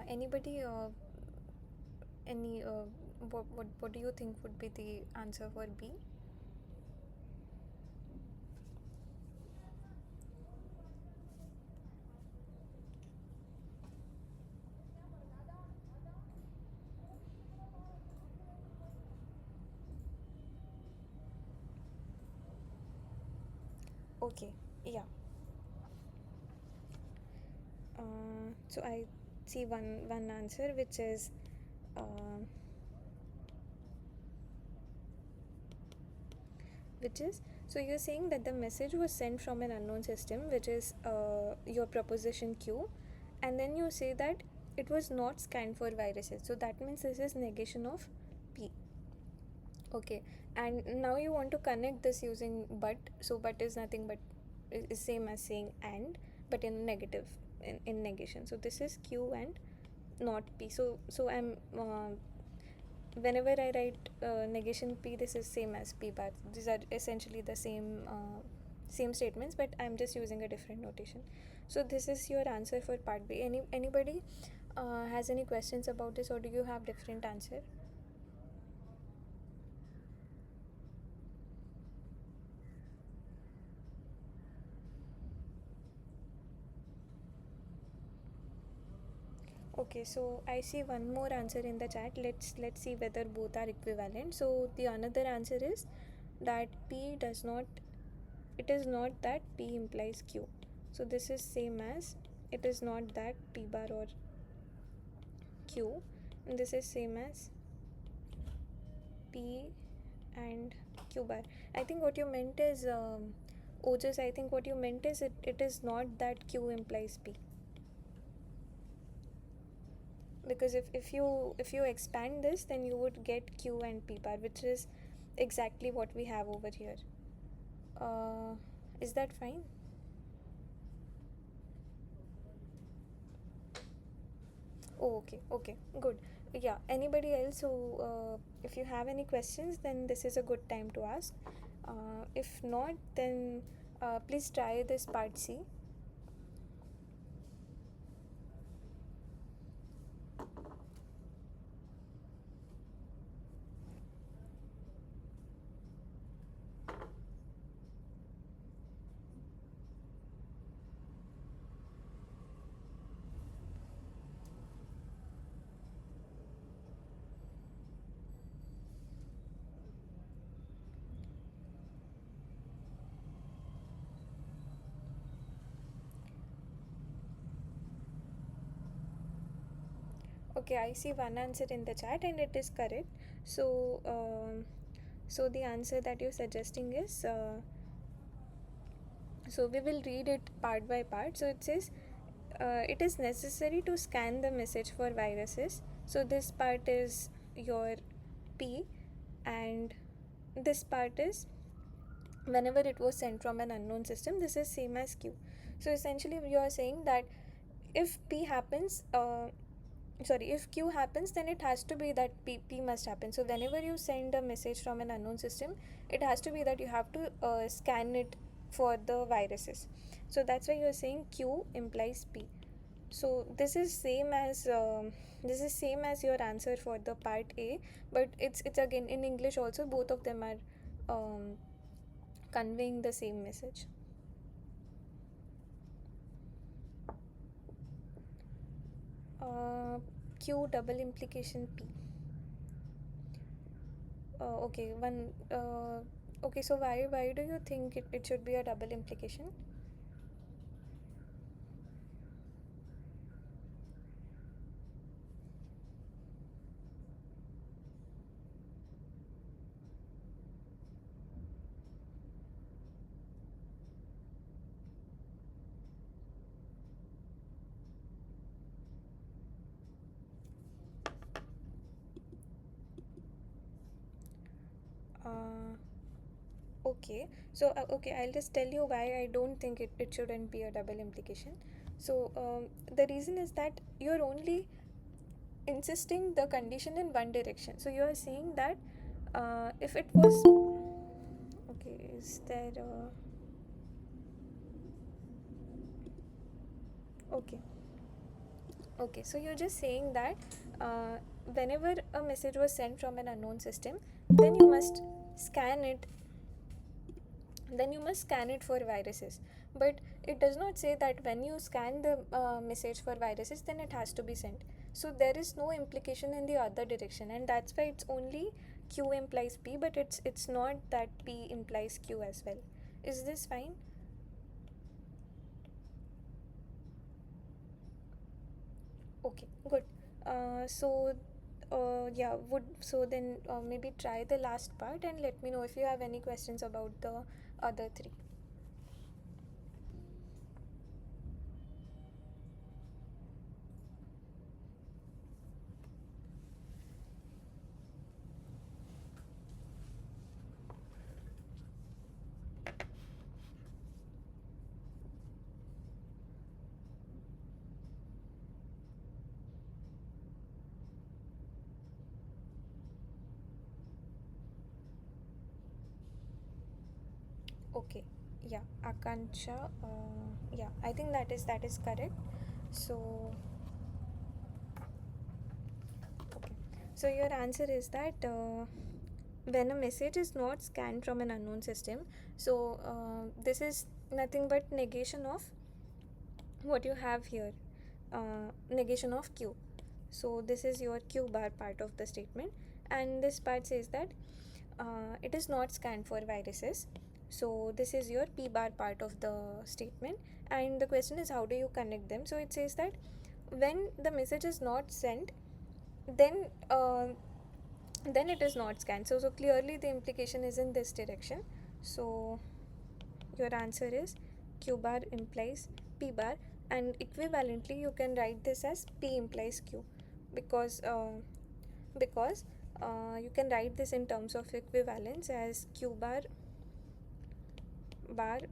Anybody, any what do you think would be the answer for B? Okay, yeah. So I see one answer, which is uh, so you're saying that the message was sent from an unknown system, which is your proposition Q, and then you say that it was not scanned for viruses. So that means this is negation of P. Okay, and now you want to connect this using but. So but is nothing but is same as saying and, but in negative, in negation. So this is Q and not P. So I'm whenever I write negation P, this is same as P bar. These are essentially the same statements, but I'm just using a different notation. So this is your answer for part B. Anybody has any questions about this, or do you have different answer? Okay, so I see one more answer in the chat. Let's see whether both are equivalent. So the another answer is that P does not, it is not that P implies Q. So this is same as it is not that P bar or Q, and this is same as P and Q bar. I think what you meant is Ojas, I think what you meant is it is not that Q implies P, because if you expand this, then you would get Q and P bar, which is exactly what we have over here. Is that fine? Oh, okay, good. Yeah, anybody else who if you have any questions, then this is a good time to ask. If not, then please try this part C. Okay, I see one answer in the chat and it is correct. So, so the answer that you're suggesting is, so we will read it part by part. So it says, it is necessary to scan the message for viruses. So this part is your P, and this part is whenever it was sent from an unknown system. This is same as Q. So essentially, you are saying that if P happens, sorry, if Q happens, then it has to be that P must happen. So whenever you send a message from an unknown system, it has to be that you have to scan it for the viruses. So that's why you're saying Q implies P. So this is same as your answer for the part A, but it's again in English also. Both of them are um, conveying the same message. uh, Q double implication P. Okay, one. Okay, so why do you think it should be a double implication? Uh, okay, so okay, I'll just tell you why I don't think it shouldn't be a double implication. So the reason is that you're only insisting the condition in one direction. So you are saying that if it was okay, is there okay? Okay, so you're just saying that whenever a message was sent from an unknown system, then you must scan it for viruses. But it does not say that when you scan the message for viruses, then it has to be sent. So there is no implication in the other direction, and that's why it's only q implies p, but it's not that p implies q as well. Is this fine? Okay, good. Yeah, would so then maybe try the last part and let me know if you have any questions about the other three. Okay, yeah, Akanksha. Yeah, I think that is correct. So, okay. So your answer is that when a message is not scanned from an unknown system, so this is nothing but negation of what you have here, negation of q. So this is your q bar part of the statement, and this part says that it is not scanned for viruses. So this is your p bar part of the statement, and the question is how do you connect them. So it says that when the message is not sent, then then it is not scanned. So clearly the implication is in this direction. So your answer is q bar implies p bar, and equivalently you can write this as p implies q, because you can write this in terms of equivalence as q bar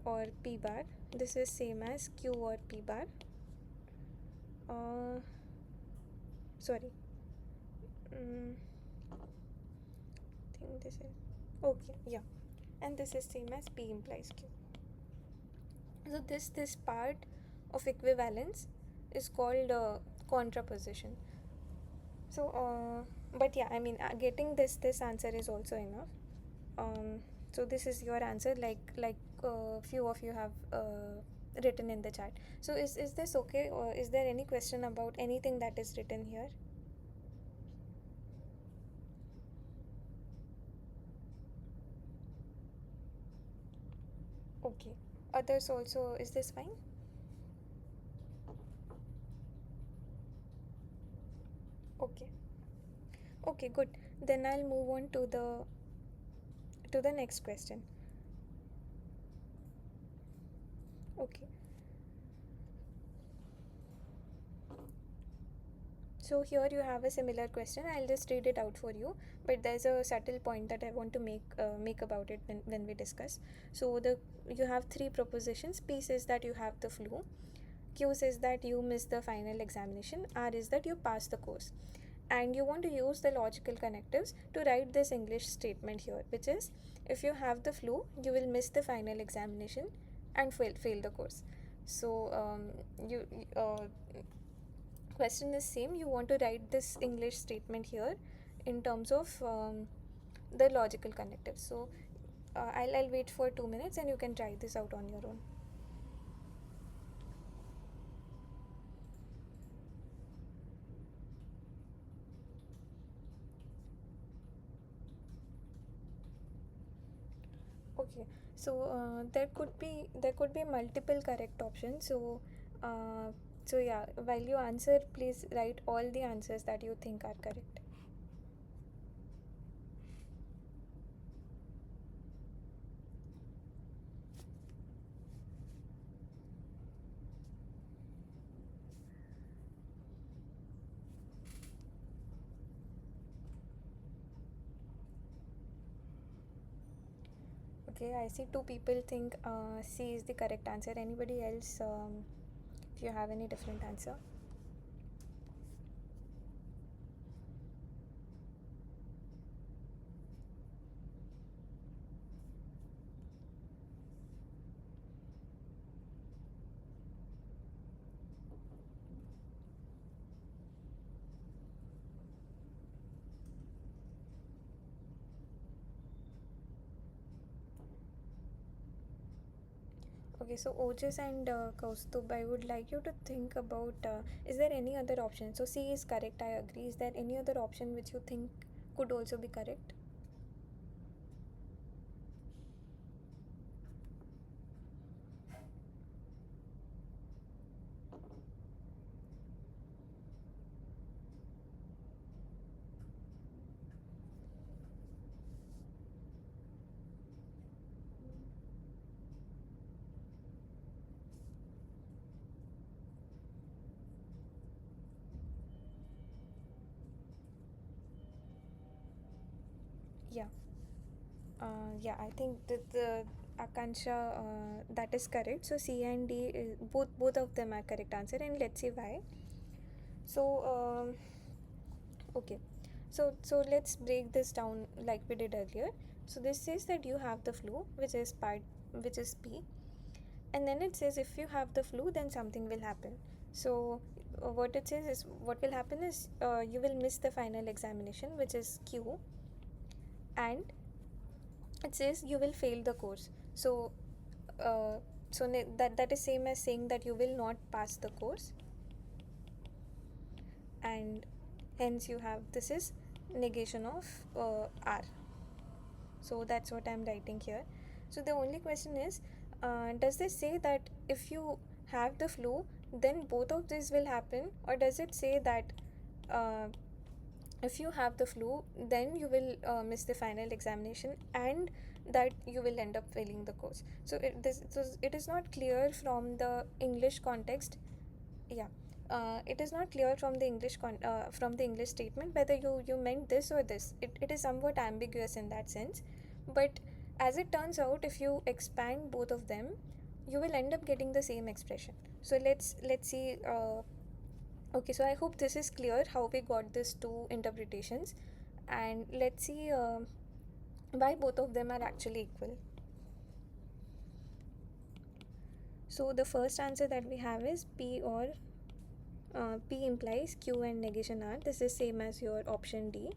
or p bar. This is same as q or p bar. uh, Sorry, mm, I think this is okay, yeah, and this is same as p implies q. So this part of equivalence is called contraposition. So but yeah, I mean, getting this answer is also enough. So this is your answer, like few of you have written in the chat. So is this okay, or is there any question about anything that is written here? Okay, others also, is this fine? Okay, okay, good. Then I'll move on to the next question. Okay, so here you have a similar question. I'll just read it out for you, but there's a subtle point that I want to make about it when we discuss. So the you have three propositions. P says that you have the flu. Q says that you miss the final examination. R is that you pass the course. And you want to use the logical connectives to write this English statement here, which is if you have the flu, you will miss the final examination and fail the course. So you question is same. You want to write this English statement here in terms of the logical connectives. So I'll wait for 2 minutes and you can try this out on your own. Okay, so there could be multiple correct options. So yeah, while you answer, please write all the answers that you think are correct. Okay, I see two people think C is the correct answer. Anybody else, if you have any different answer? Okay, so Ojas and Kaustubh, I would like you to think about is there any other option? So C is correct, I agree. Is there any other option which you think could also be correct? Yeah. Yeah, I think that the Akansha that is correct. So C and D is, both of them are correct answer, and let's see why. So okay, so let's break this down like we did earlier. So this says that you have the flu, which is P, and then it says if you have the flu, then something will happen. So what it says is what will happen is you will miss the final examination, which is Q, and it says you will fail the course. So uh, that is same as saying that you will not pass the course, and hence you have this is negation of R. So that's what I'm writing here. So the only question is, does this say that if you have the flu, then both of these will happen, or does it say that uh, if you have the flu, then you will miss the final examination, and that you will end up failing the course? So it is not clear from the English context. Yeah, it is not clear from the from the English statement whether you meant this or this. It is somewhat ambiguous in that sense, but as it turns out, if you expand both of them, you will end up getting the same expression. So let's see. Okay, so I hope this is clear how we got these two interpretations, and let's see why both of them are actually equal. So the first answer that we have is P, or P implies Q and negation R. This is same as your option D.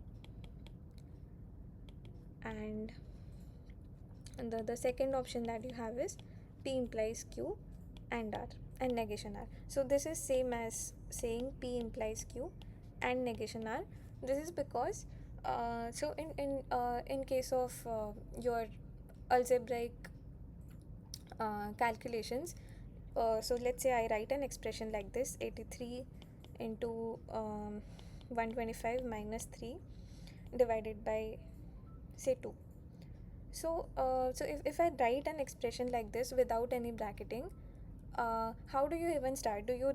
And the second option that you have is P implies Q and R and negation R. So this is same as saying P implies Q and negation R. This is because so in case of your algebraic calculations, so let's say I write an expression like this: 83 into 125 minus 3 divided by say 2. So if I write an expression like this without any bracketing, how do you even start? Do you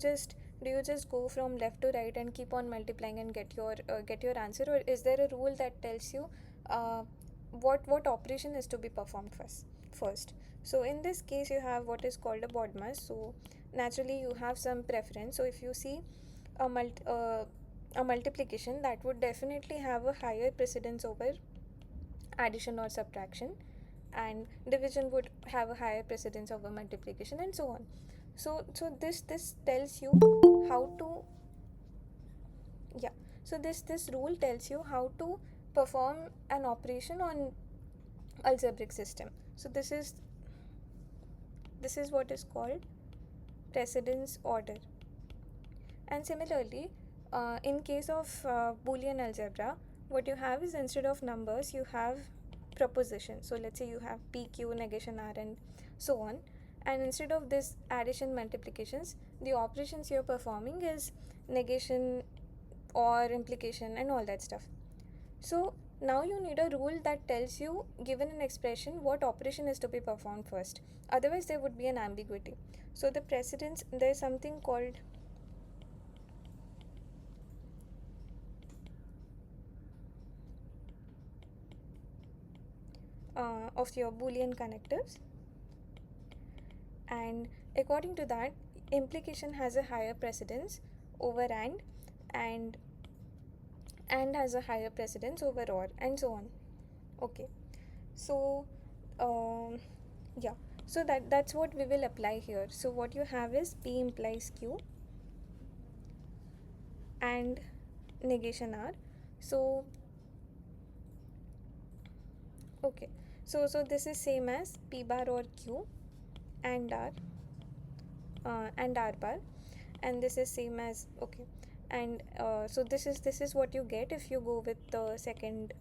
just go from left to right and keep on multiplying and get your answer, or is there a rule that tells you uh, what operation is to be performed first? So in this case, you have what is called a BODMAS. So naturally, you have some preference. So if you see a a multiplication, that would definitely have a higher precedence over addition or subtraction, and division would have a higher precedence over multiplication, and so on. So this tells you how to, yeah, so this rule tells you how to perform an operation on algebraic system. So this is what is called precedence order. And similarly, in case of Boolean algebra, what you have is instead of numbers, you have proposition. So let's say you have P, Q, negation R, and so on. And instead of this addition multiplications, the operations you're performing is negation or implication and all that stuff. So now you need a rule that tells you, given an expression, what operation is to be performed first. Otherwise, there would be an ambiguity. So the precedence, there's something called of your Boolean connectives, and according to that, implication has a higher precedence over and has a higher precedence over or, and so on. Okay, so um, yeah, so that's what we will apply here. So what you have is P implies Q and negation R. So okay, so this is same as P bar or Q and R and r bar, and this is same as okay. And so this is what you get if you go with the second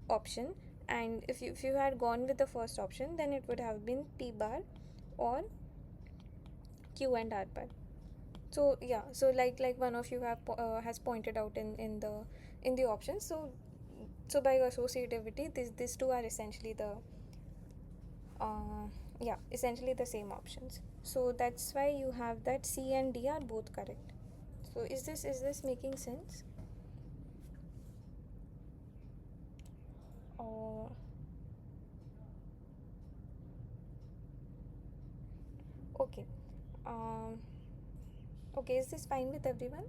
option. And if you had gone with the first option, then it would have been p bar or q and r bar. So yeah, so like one of you has pointed out in the options. So by associativity, these two are essentially the essentially the same options. So that's why you have that C and D are both correct. So is this making sense? Uh, okay. Um, okay, is this fine with everyone?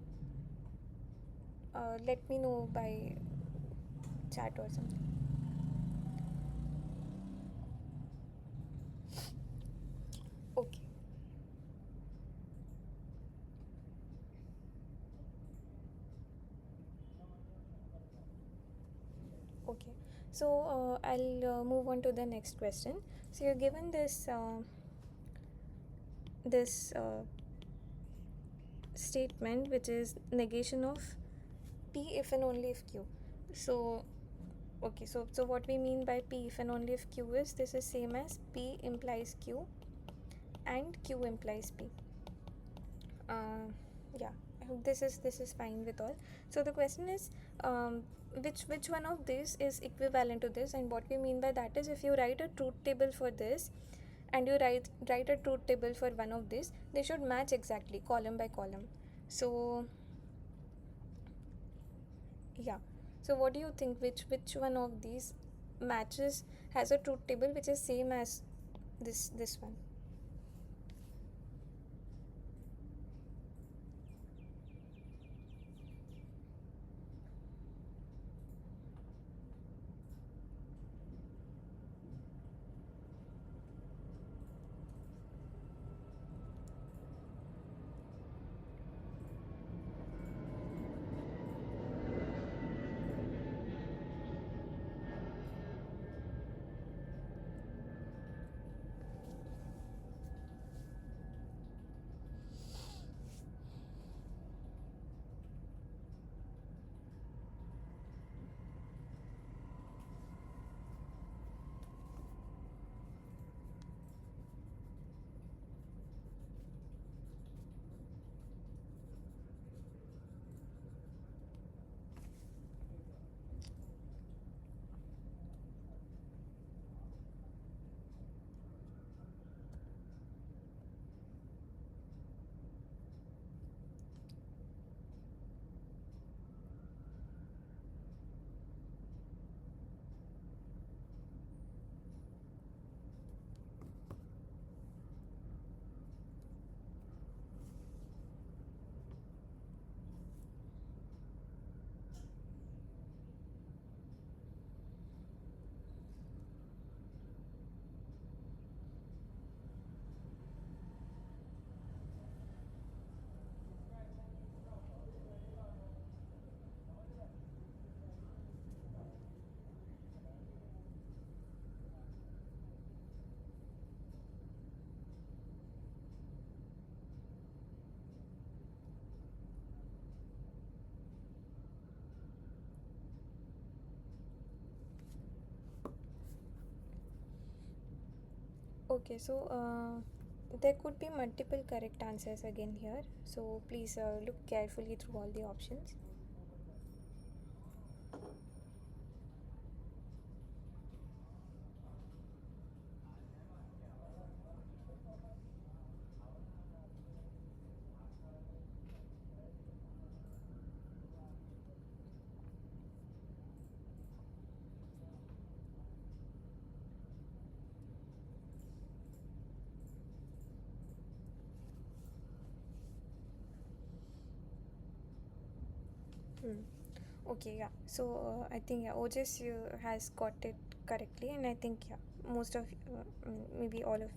Let me know by chat or something. Okay. Okay. So I'll move on to the next question. So you're given this statement, which is negation of p if and only if q. So okay, so what we mean by p if and only if q is this is same as p implies q and q implies p. uh, yeah, I hope this is fine with all. So the question is, which one of these is equivalent to this, and what we mean by that is if you write a truth table for this and you write a truth table for one of these, they should match exactly column by column. So yeah, so what do you think, which one of these matches has a truth table which is same as this one? Okay, so there could be multiple correct answers again here. So please look carefully through all the options. Hmm. Okay, yeah. So I think yeah, OJS has got it correctly, and I think yeah, most of maybe all of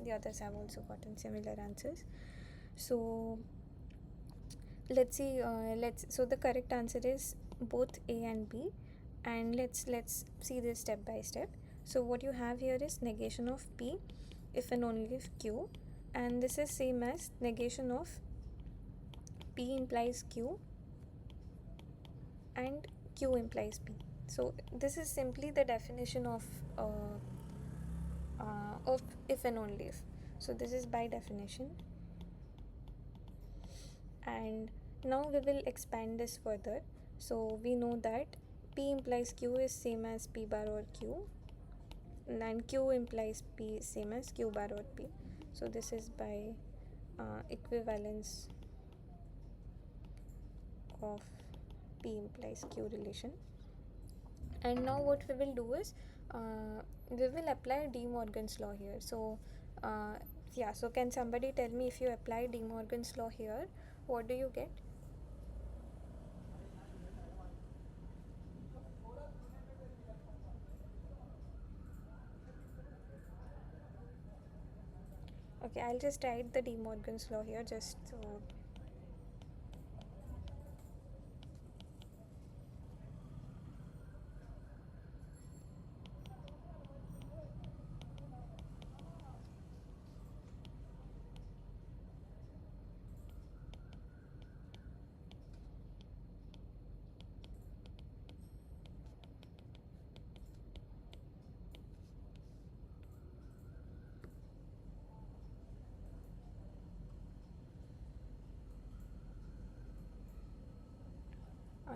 the others have also gotten similar answers. So let's see. Let's so the correct answer is both A and B, and let's see this step by step. So what you have here is negation of P if and only if Q. and this is same as negation of P implies Q and Q implies P. So this is simply the definition of if and only if. So this is by definition, and now we will expand this further. So we know that P implies Q is same as P bar or Q, and Q implies P same as Q bar or P. So this is by equivalence of P implies Q relation. And now what we will do is we will apply De Morgan's law here. So yeah, so can somebody tell me, if you apply De Morgan's law here, what do you get? Okay, I'll just write the De Morgan's law here just so.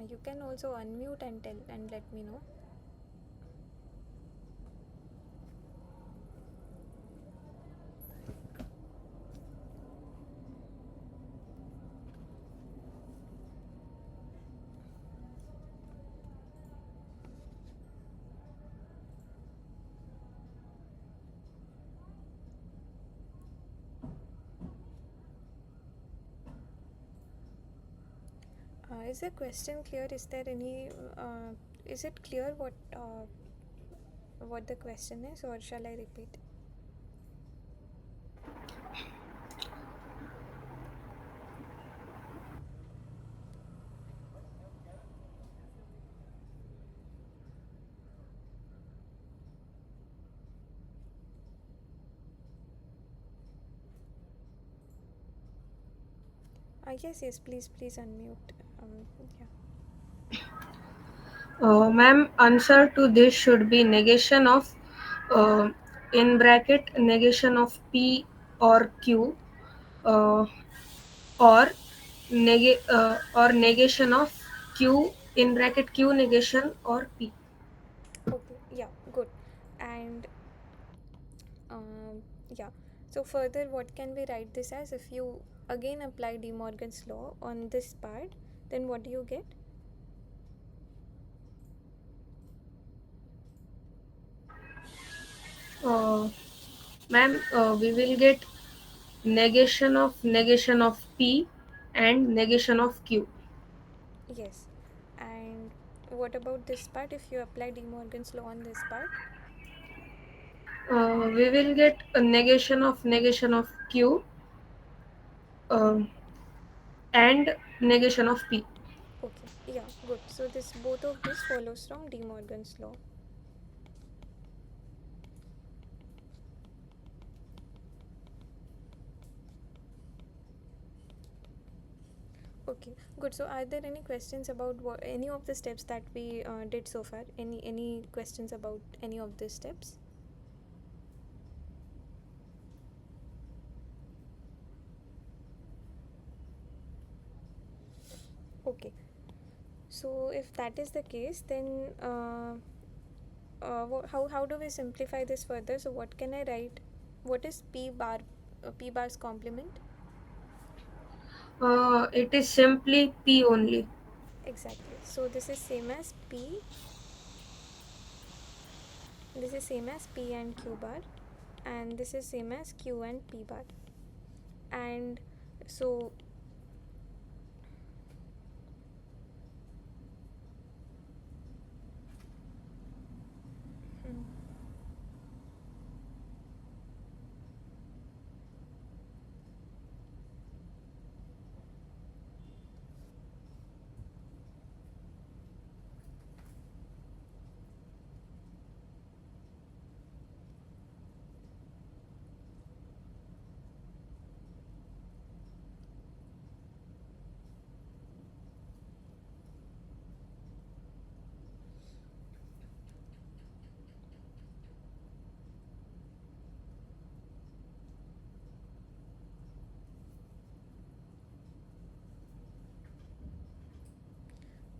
You can also unmute and tell and let me know. Is the question clear? Is there any? Is it clear what the question is, or shall I repeat? Yes, please unmute. Yeah. Ma'am, answer to this should be negation of uh, in bracket negation of P or Q, uh, or or negation of Q in bracket Q negation or P. Okay. Yeah. Good. And um, yeah. So further, what can we write this as? If you again apply De Morgan's law on this part, then what do you get? Uh, Ma'am, we will get negation of P and negation of Q. Yes. And what about this part? If you apply De Morgan's law on this part? We will get a negation of Q uh, and negation of P. Okay. Yeah. Good. So this both of this follows from De Morgan's law. Okay, good. So, are there any questions about any of the steps that we did so far? Any questions about any of the steps? Okay. So, if that is the case, then how do we simplify this further? So, what can I write? What is P bar? P bar's complement? It is simply P only. Exactly. So, this is same as P. This is same as P and Q bar, and this is same as Q and P bar. And so hmm,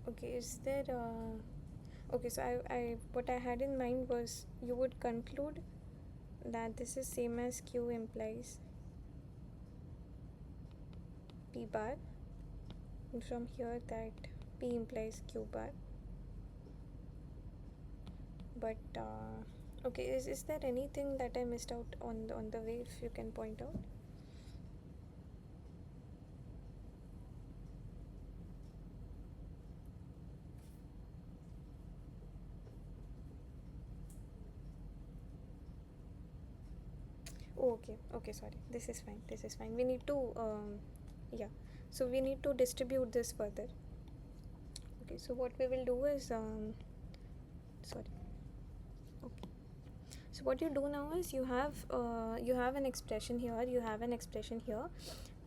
Okay, is there okay, so I what I had in mind was you would conclude that this is same as Q implies P bar, and from here that P implies Q bar. But okay, is there anything that I missed out on the way, if you can point out? Oh, okay, okay, sorry, this is fine, this is fine. We need to yeah, so we need to distribute this further. Okay, so what we will do is sorry, okay, so what you do now is you have an expression here, you have an expression here,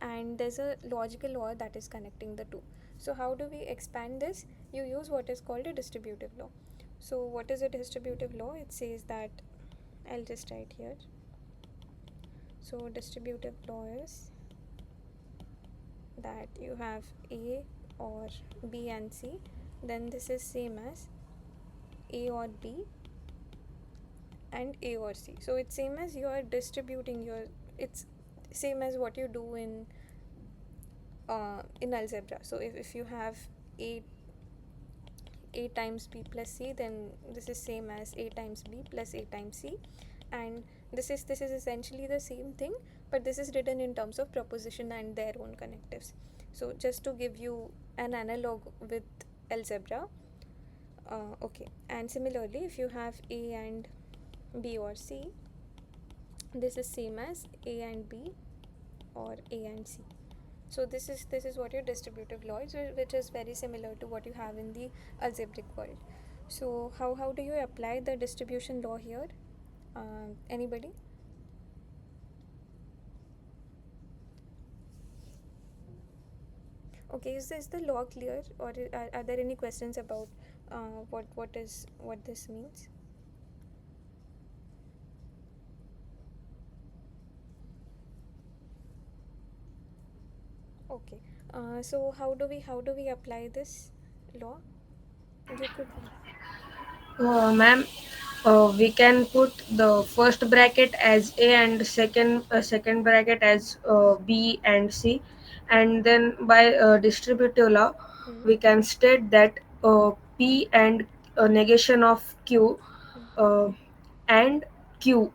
and there's a logical law that is connecting the two. So how do we expand this? You use what is called a distributive law. So what is a distributive law? It says that, I'll just write here. So distributive law is that you have A or B and C, then this is same as A or B and A or C. So it's same as you are distributing your, it's same as what you do in algebra. So if you have a a times b plus c, then this is same as a times b plus a times c, and this is essentially the same thing, but this is written in terms of proposition and their own connectives. So just to give you an analog with algebra, okay, and similarly if you have a and b or c, this is same as a and b or a and c. So this is what your distributive law is, which is very similar to what you have in the algebraic world. So how do you apply the distribution law here? Anybody? Okay, is the law clear, or are there any questions about what this means? Okay. So how do we apply this law? You could. Ma'am, we can put the first bracket as A and second bracket as B and C, and then by distributive law, Hmm, we can state that P and negation of Q hmm. uh, and Q.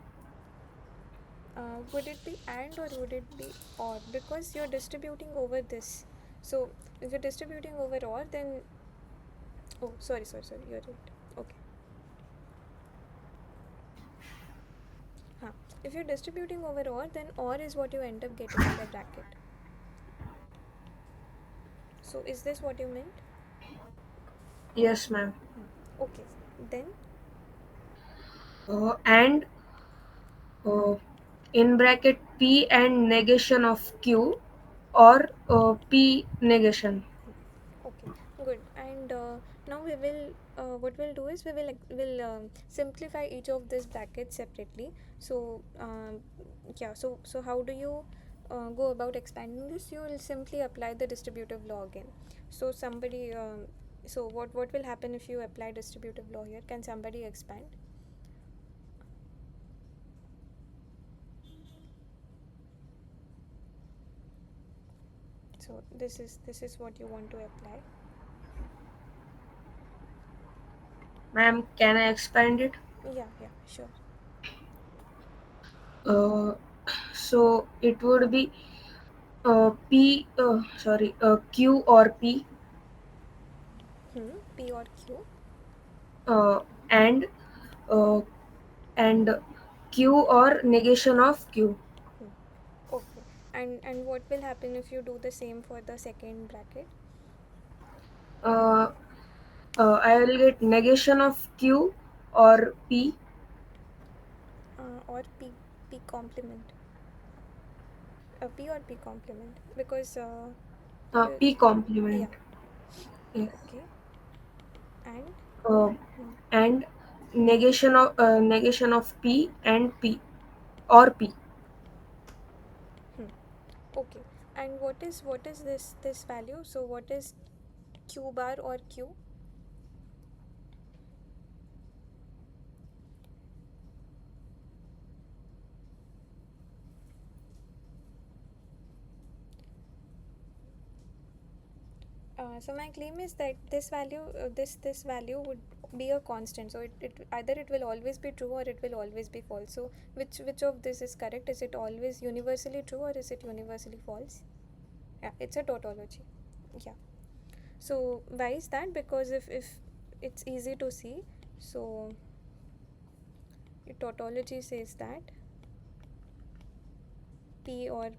Would it be and or would it be or? Because you're distributing over this. So if you're distributing over or, then oh, sorry, you're right. Okay. Huh. If you're distributing over or, then or is what you end up getting in the bracket. So is this what you meant? Yes, ma'am. Hmm. Okay. Then And uh, in bracket P and negation of Q or P negation. okay, good. And now we will what we'll do is will simplify each of these brackets separately. So yeah, so how do you go about expanding this? You will simply apply the distributive law again. So somebody so what will happen if you apply distributive law here? Can somebody expand? So this is what you want to apply. Ma'am, can I expand it? Yeah, yeah, sure. Uh, so it would be Q or P P or Q. uh, and uh, and Q or negation of Q. Hmm. Okay. And what will happen if you do the same for the second bracket? Uh, I will get negation of Q or P. Or P complement. P or P complement, because you P complement. yeah, Yes. okay. And Uh, hmm, and negation of P and P or P. hmm. Okay. And what is this value? So what is q bar or q? So my claim is that this value, this value would be a constant. So it either it will always be true or it will always be false. So which of this is correct? Is it always universally true or is it universally false? Yeah, it's a tautology. Yeah. So why is that? Because if it's easy to see, so tautology says that p or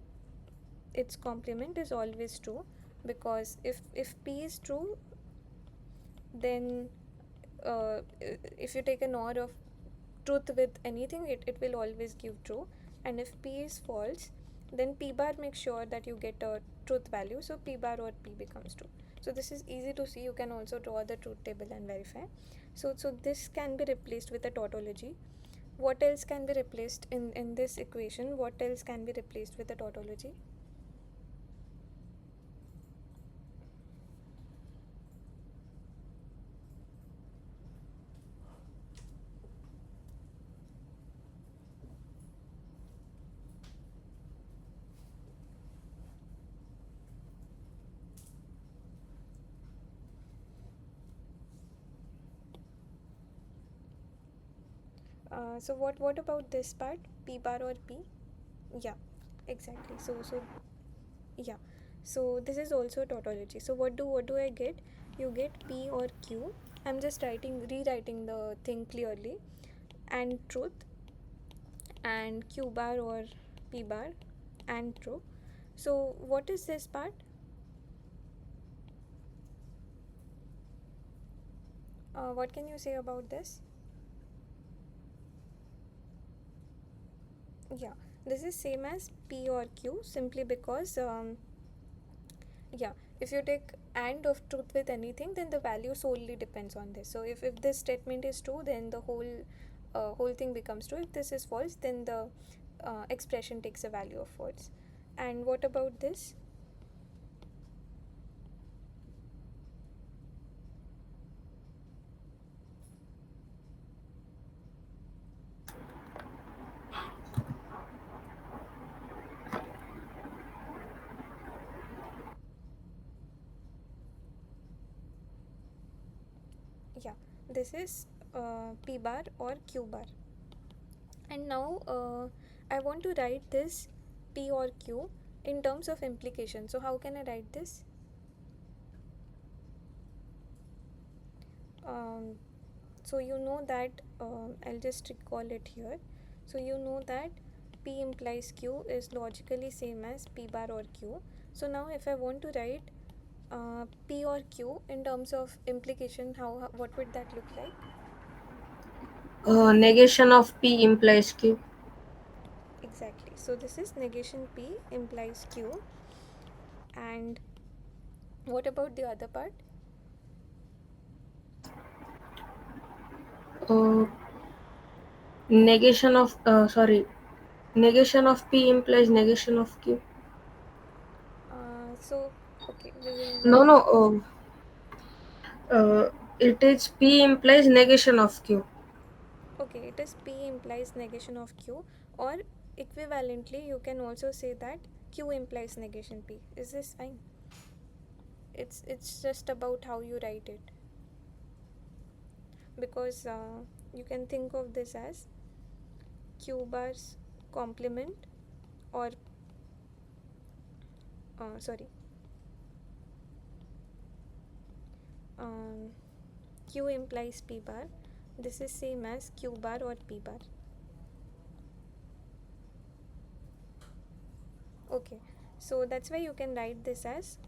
its complement is always true, because if p is true, then if you take an OR of truth with anything, it will always give true. And if p is false, then p bar makes sure that you get a truth value, so p bar or p becomes true. So this is easy to see. You can also draw the truth table and verify. So this can be replaced with a tautology. What else can be replaced in this equation? What else can be replaced with a tautology? So what about this part, p bar or p? Yeah, exactly. So yeah, so this is also tautology. So what do I get? You get p or q. I'm just rewriting the thing clearly, and truth, and q bar or p bar, and true. So what is this part? What can you say about this? Yeah, this is same as p or q, simply because yeah, if you take and of truth with anything, then the value solely depends on this. So if this statement is true, then the whole thing becomes true. If this is false, then the expression takes a value of false. And what about this? Yeah, this is p bar or q bar. And now I want to write this p or q in terms of implication. So how can I write this? um, so you know that I'll just recall it here. So you know that p implies q is logically same as p bar or q. So now if I want to write p or q in terms of implication, what would that look like? Negation of P implies Q. Exactly, so this is negation p implies q. And what about the other part? Uh, negation of sorry, negation of P implies negation of Q. So okay, we will No, write. no. It is P implies negation of Q. Okay, it is p implies negation of q, or equivalently you can also say that q implies negation p. Is this fine? It's just about how you write it, because you can think of this as q bar's complement, or sorry, um, q implies p bar. This is same as q bar or p bar. Okay, so that's why you can write this as,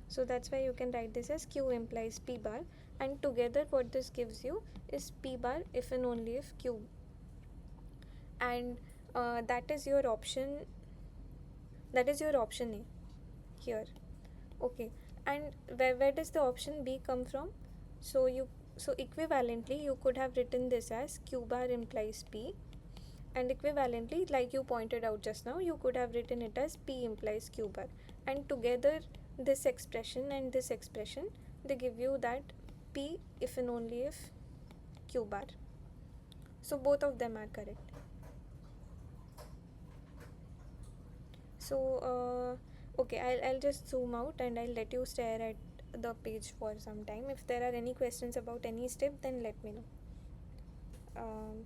so that's why you can write this as q implies p bar, and together what this gives you is p bar if and only if q. And that is your option, that is your option A here. Okay, and where does the option B come from? So equivalently you could have written this as q bar implies p, And equivalently, like you pointed out just now, you could have written it as P implies Q bar, and together this expression and this expression, they give you that P if and only if Q bar. So both of them are correct. So okay, I'll just zoom out and I'll let you stare at the page for some time. If there are any questions about any step, then let me know. um,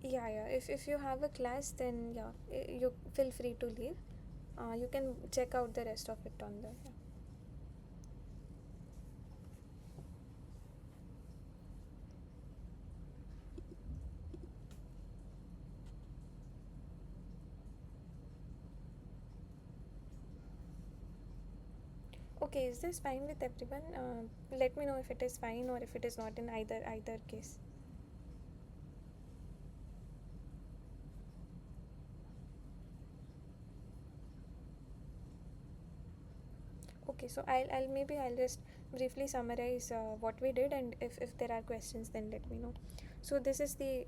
yeah, if you have a class, then yeah, you feel free to leave. You can check out the rest of it on the, yeah. Okay, is this fine with everyone? Let me know if it is fine or if it is not in either case. Okay, so I'll just briefly summarize what we did, and if there are questions, then let me know. So this is the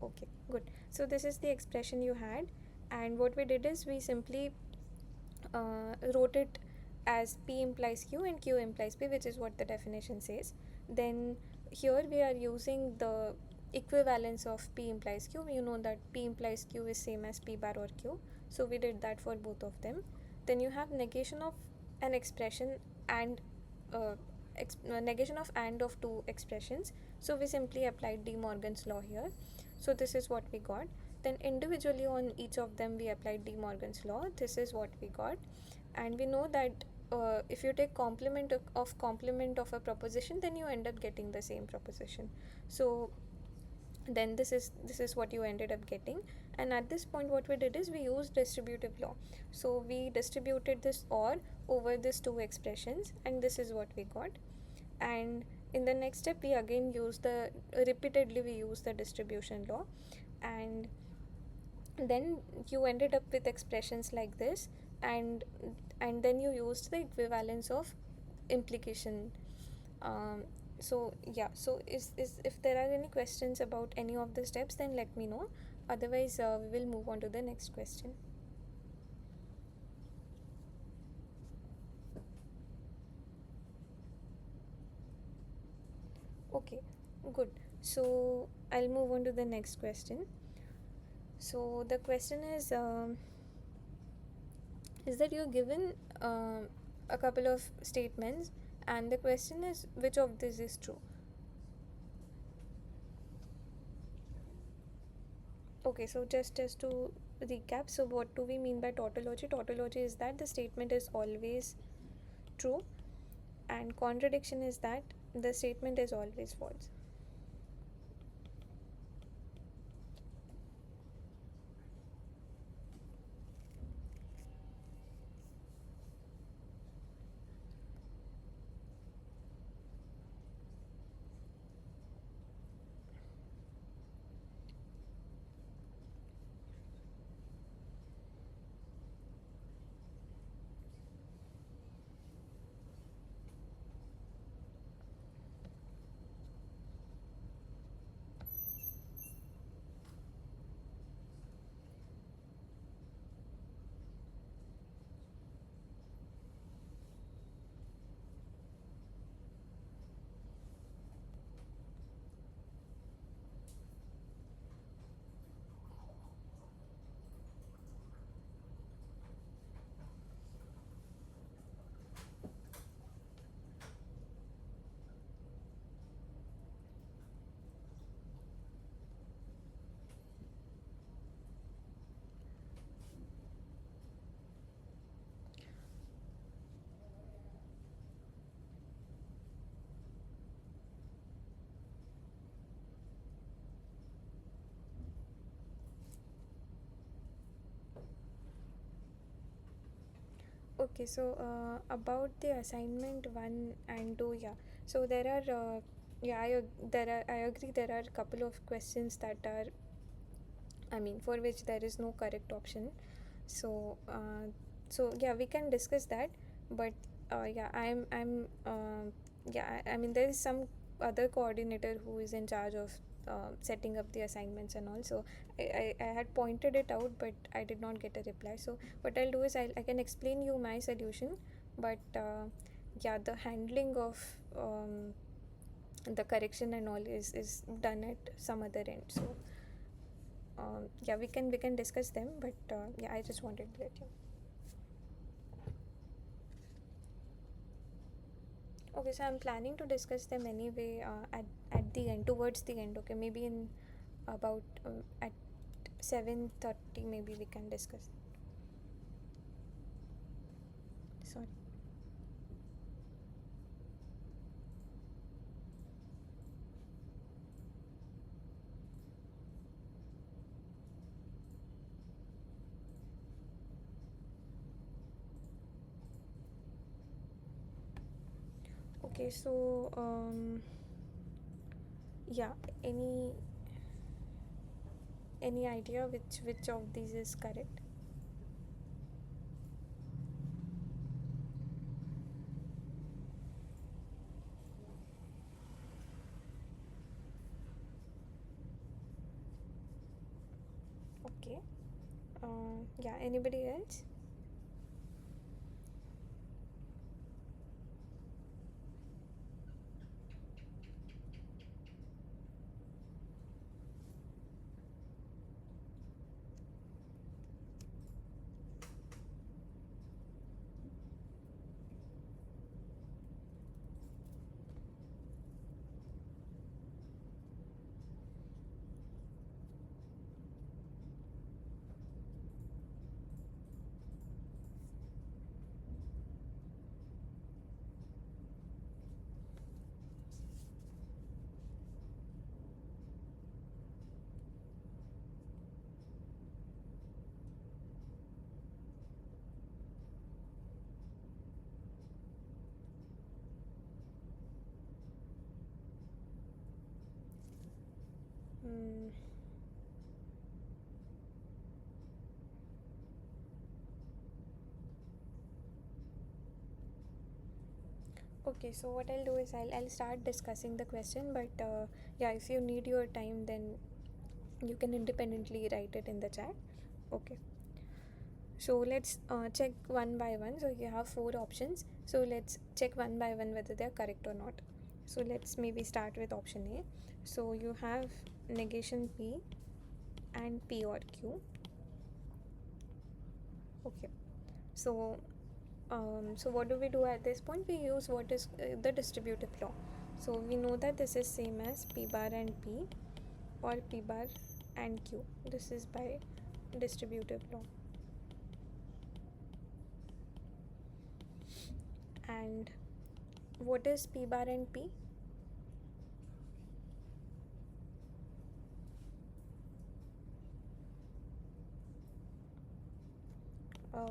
okay, good. So this is the expression you had, and what we did is we simply wrote it as P implies Q and Q implies P, which is what the definition says. Then here we are using the equivalence of P implies Q. You know that P implies Q is same as P bar or Q, so we did that for both of them. Then you have negation of an expression and uh, negation of and of two expressions, so we simply applied De Morgan's law here. So this is what we got. Then individually on each of them we applied De Morgan's law. This is what we got. And we know that if you take complement of a proposition, then you end up getting the same proposition. So then this is what you ended up getting. And at this point what we did is we used distributive law. So we distributed this or over these two expressions, and this is what we got. And in the next step we again use the repeatedly we use the distribution law, and then you ended up with expressions like this. And then you used the equivalence of implication. um, so yeah, so is if there are any questions about any of the steps, then let me know. Otherwise we will move on to the next question. Okay, good. So I'll move on to the next question. So the question is that you're given a couple of statements, and the question is which of this is true. Okay, so just to recap, so what do we mean by tautology? Tautology is that the statement is always true, and contradiction is that the statement is always false. Okay, so about the assignment 1 and 2, yeah. So there are, yeah, I agree there are a couple of questions that are, I mean, for which there is no correct option. So, yeah, we can discuss that. But yeah, yeah, I mean, there is some other coordinator who is in charge of setting up the assignments and all. So I had pointed it out, but I did not get a reply. So what I'll do is I can explain you my solution, but yeah, the handling of the correction and all is done at some other end. So yeah, we can discuss them, but yeah, I just wanted to let you. Okay, so I'm planning to discuss them anyway at the end, towards the end. Okay, maybe in about at 7:30, maybe we can discuss. Sorry. Okay, so yeah, any any idea which of these is correct? Okay. Yeah. Anybody else? Hmm. Okay, so what I'll do is I'll start discussing the question, but yeah, if you need your time, then you can independently write it in the chat. Okay, so let's check one by one. So you have four options, so let's check one by one whether they're correct or not. So let's maybe start with option A. So you have negation P and P or Q. Okay, so so what do we do at this point? We use what is the distributive law. So we know that this is same as P bar and P, or P bar and Q. This is by distributive law. And what is P bar and P?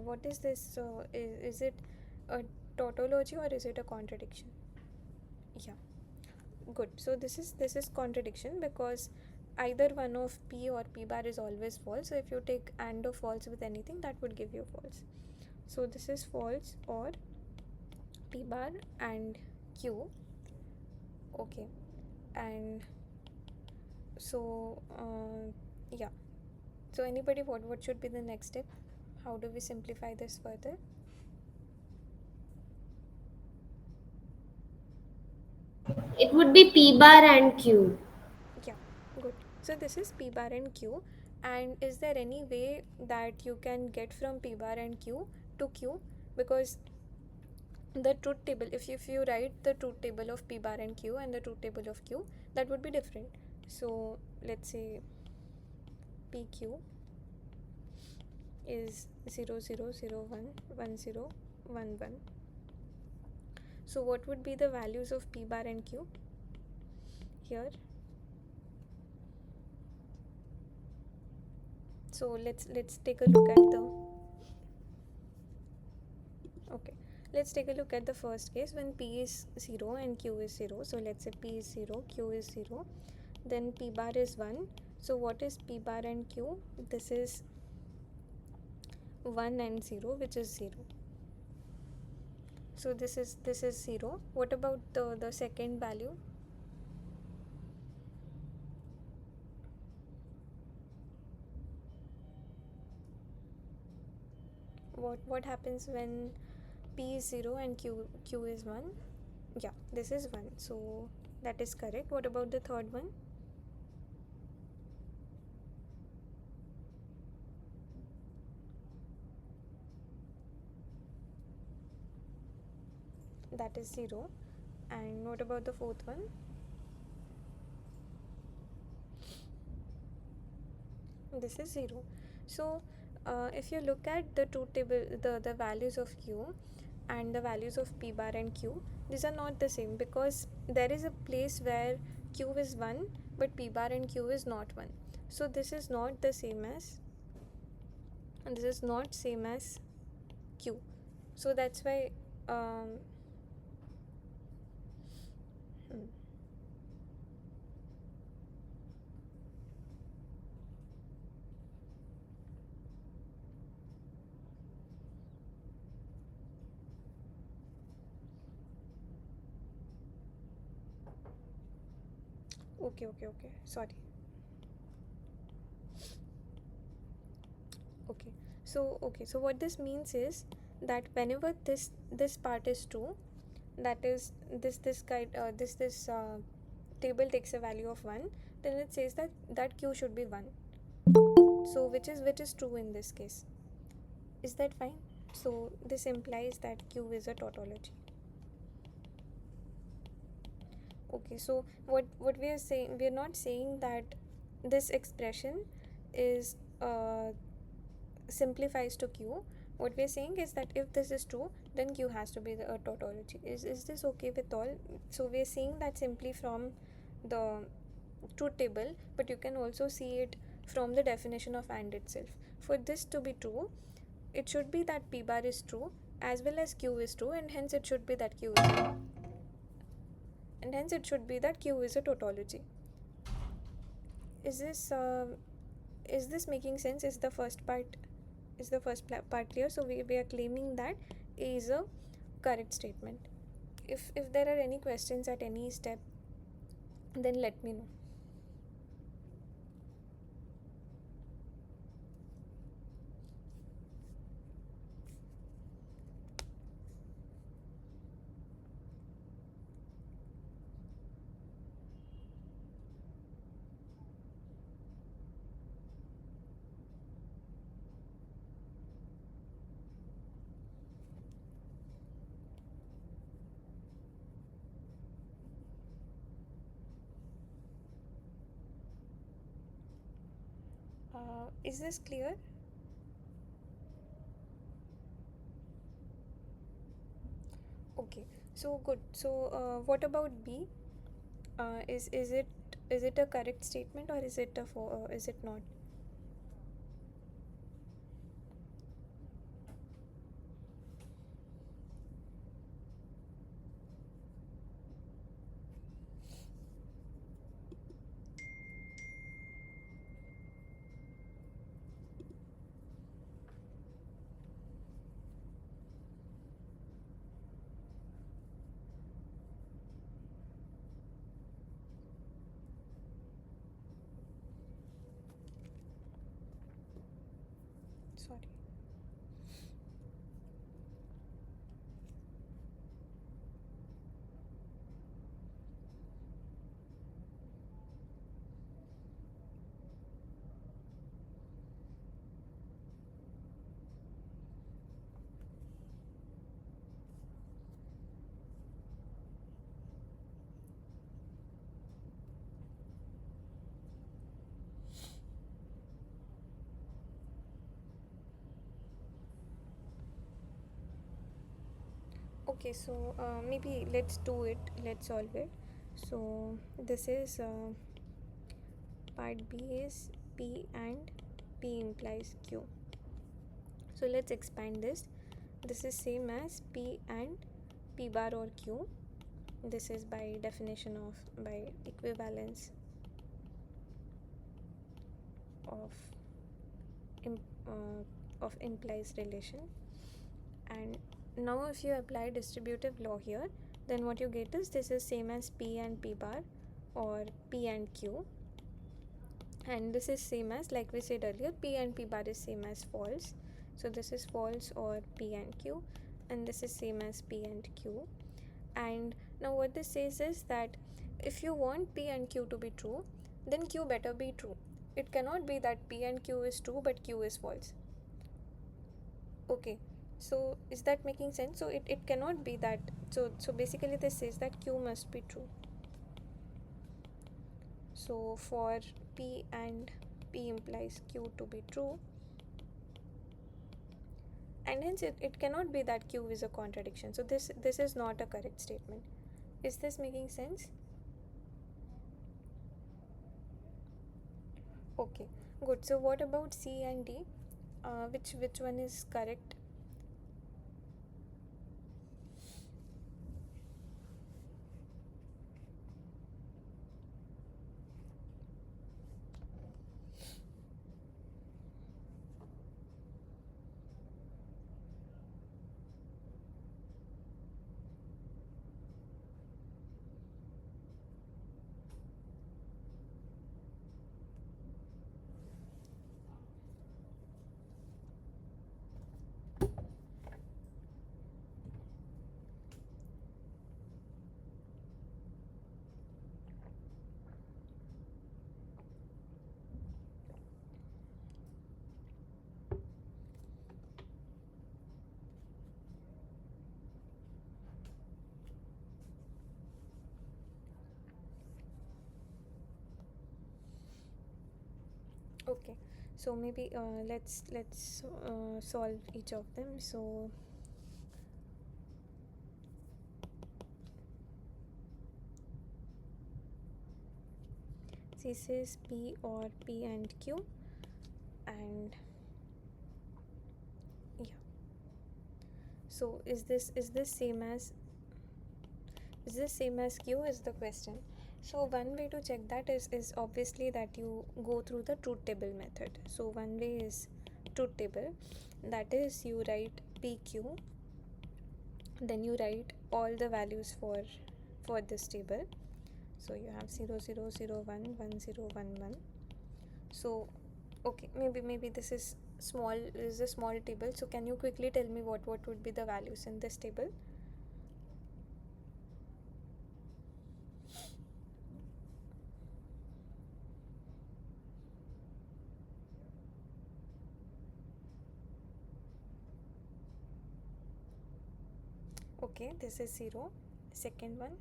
What is this? Is it a tautology or is it a contradiction? Yeah, good. So this is contradiction, because either one of P or P bar is always false. So if you take and or false with anything, that would give you false. So this is false, or P bar and Q. Okay, and so yeah. So anybody, what should be the next step? How do we simplify this further? It would be P bar and Q. Yeah, good. So this is P bar and Q. And is there any way that you can get from P bar and Q to Q? Because the truth table, if you write the truth table of P bar and Q and the truth table of Q, that would be different. So let's say PQ is 00011011. So what would be the values of P bar and Q here? So let's take a look at the let's take a look at the first case when P is 0 and Q is 0. So let's say P is 0, Q is 0, then P bar is 1. So what is P bar and Q? This is 1 and 0, which is 0. So this is 0. What about the second value? What happens when P is 0 and Q is 1? Yeah, this is 1. So that is correct. What about the third one? That is 0. And what about the fourth one? This is 0. So if you look at the truth table, the values of Q and the values of P bar and Q, these are not the same, because there is a place where Q is 1 but P bar and Q is not 1. So this is not the same as, and this is not same as Q. So that's why um, hmm, okay, sorry. Okay, so what this means is that whenever this part is true, that is this guide this table takes a value of 1, then it says that Q should be 1. So which is true in this case? Is that fine? So this implies that Q is a tautology. Okay, so what we are saying, we are not saying that this expression is simplifies to Q. What we are saying is that if this is true, then Q has to be a tautology. Is this okay with all? So we are seeing that simply from the truth table, but you can also see it from the definition of AND itself. For this to be true, it should be that P bar is true as well as Q is true, and hence it should be that Q is true. And hence it should be that Q is a tautology. Is this making sense? Is the first part clear? So we are claiming that A is a correct statement. If there are any questions at any step, then let me know. Is this clear? Okay, so good. So what about B? Is it a correct statement, or is it not? Sorry. Okay, so maybe let's do it. Let's solve it. So this is part B is P and P implies Q. So let's expand this. this is same as P and P bar or Q. This is by definition of by equivalence of implies relation. And now if you apply distributive law here, then what you get is this is same as P and P bar or P and Q, and this is same as, like we said earlier, P and P bar is same as false, so this is false or P and Q, and this is same as P and Q. And now what this says is that if you want P and Q to be true, then Q better be true. It cannot be that P and Q is true but Q is false. Okay, so is that making sense? So it cannot be that. So basically this says that Q must be true. So for P and P implies Q to be true, and hence it cannot be that Q is a contradiction. So this is not a correct statement. Is this making sense? Okay, good. So what about C and D? Which one is correct? Okay, so maybe let's solve each of them. So this is P or P and Q, and yeah. So is this same as Q is the question. So one way to check that is obviously that you go through the truth table method. So one way is truth table, that is you write PQ, then you write all the values for this table. So you have 0 0 0 1 1 0 1 1. So okay, maybe this is a small table. So can you quickly tell me what would be the values in this table? Okay, this is 0. Second one.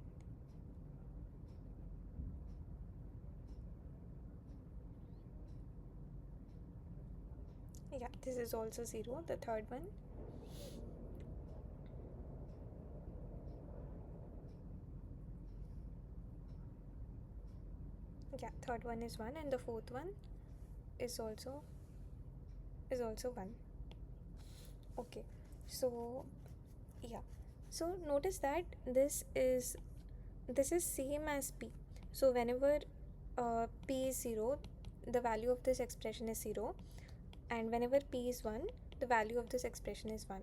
Yeah, this is also 0. The third one. Yeah, third one is 1, and the fourth one is also 1. Okay, so yeah, so notice that this is same as P. So whenever P is 0, the value of this expression is 0, and whenever P is 1, the value of this expression is 1.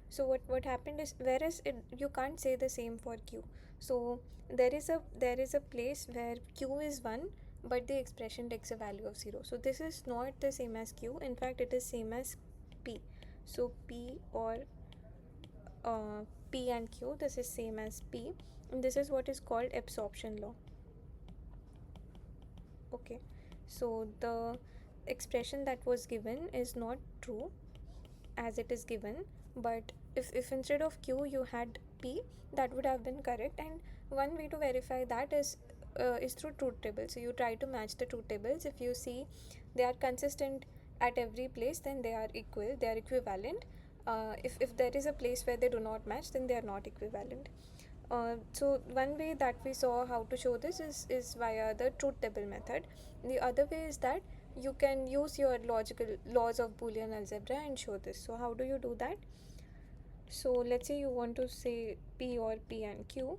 So what happened is, whereas you can't say the same for Q. So there is a place where Q is 1 but the expression takes a value of 0. So this is not the same as Q. In fact, it is same as P. So P or P and Q, this is same as P, and this is what is called absorption law. Okay, so the expression that was given is not true as it is given, but if instead of Q you had P, that would have been correct. And one way to verify that is through truth table. So you try to match the truth tables. If you see they are consistent at every place, then they are equal, they are equivalent. If there is a place where they do not match, then they are not equivalent. So one way that we saw how to show this is via the truth table method. The other way is that you can use your logical laws of Boolean algebra and show this. So how do you do that? So let's say you want to say P or P and Q.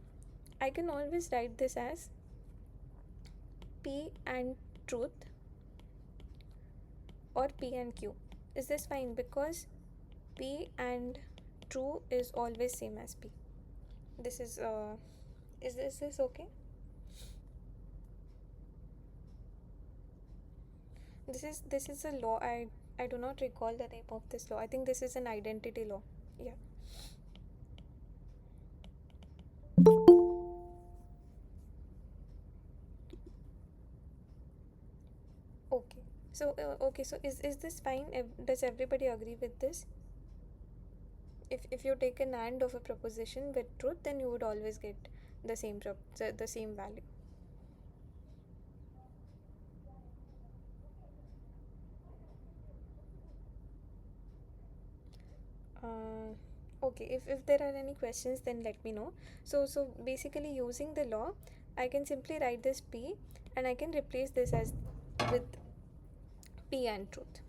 I can always write this as P and truth or P and Q. Is this fine? Because P and true is always same as P. This is this okay? This is a law. I do not recall the name of this law. I think this is an identity law. Yeah. Okay. So okay. So is this fine? Does everybody agree with this? If you take an AND of a proposition with truth, then you would always get the same value. Uh, okay. If there are any questions, then let me know. So basically, using the law, I can simply write this P, and I can replace this as with P and truth.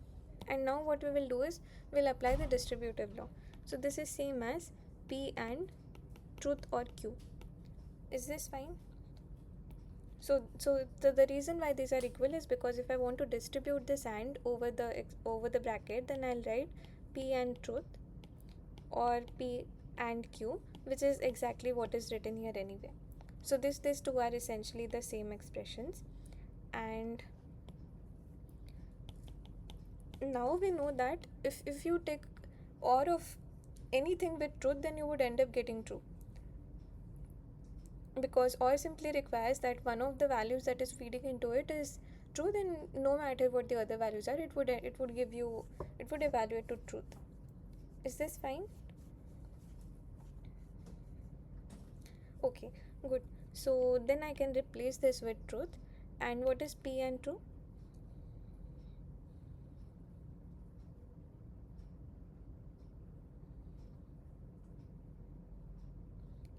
And now what we will do is we'll apply the distributive law. So this is same as P and truth or Q. Is this fine? So the reason why these are equal is because if I want to distribute this and over the bracket, then I'll write P and truth or P and Q, which is exactly what is written here anyway. So these two are essentially the same expressions. And now we know that if you take or of anything with truth, then you would end up getting true, because or simply requires that one of the values that is feeding into it is true. Then no matter what the other values are, it would evaluate to truth. Is this fine? Okay, good. So then I can replace this with truth. And what is P and true?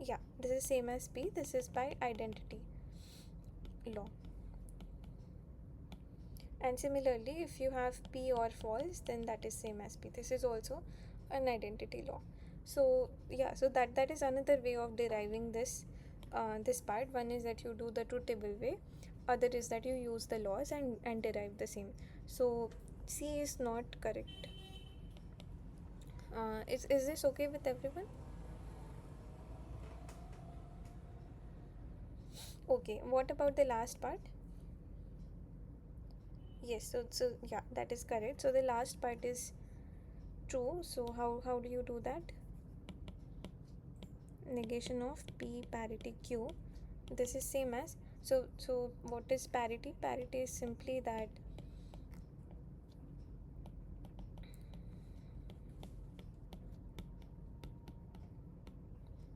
Yeah, this is same as P. This is by identity law. And similarly, if you have P or false, then that is same as P. This is also an identity law. So yeah, so that is another way of deriving this part. One is that you do the truth table way, other is that you use the laws and derive the same. So C is not correct. Is this okay with everyone? Okay, what about the last part? Yes, so yeah, that is correct. So the last part is true. So how do you do that? Negation of P parity Q. This is same as, so what is parity? Parity is simply that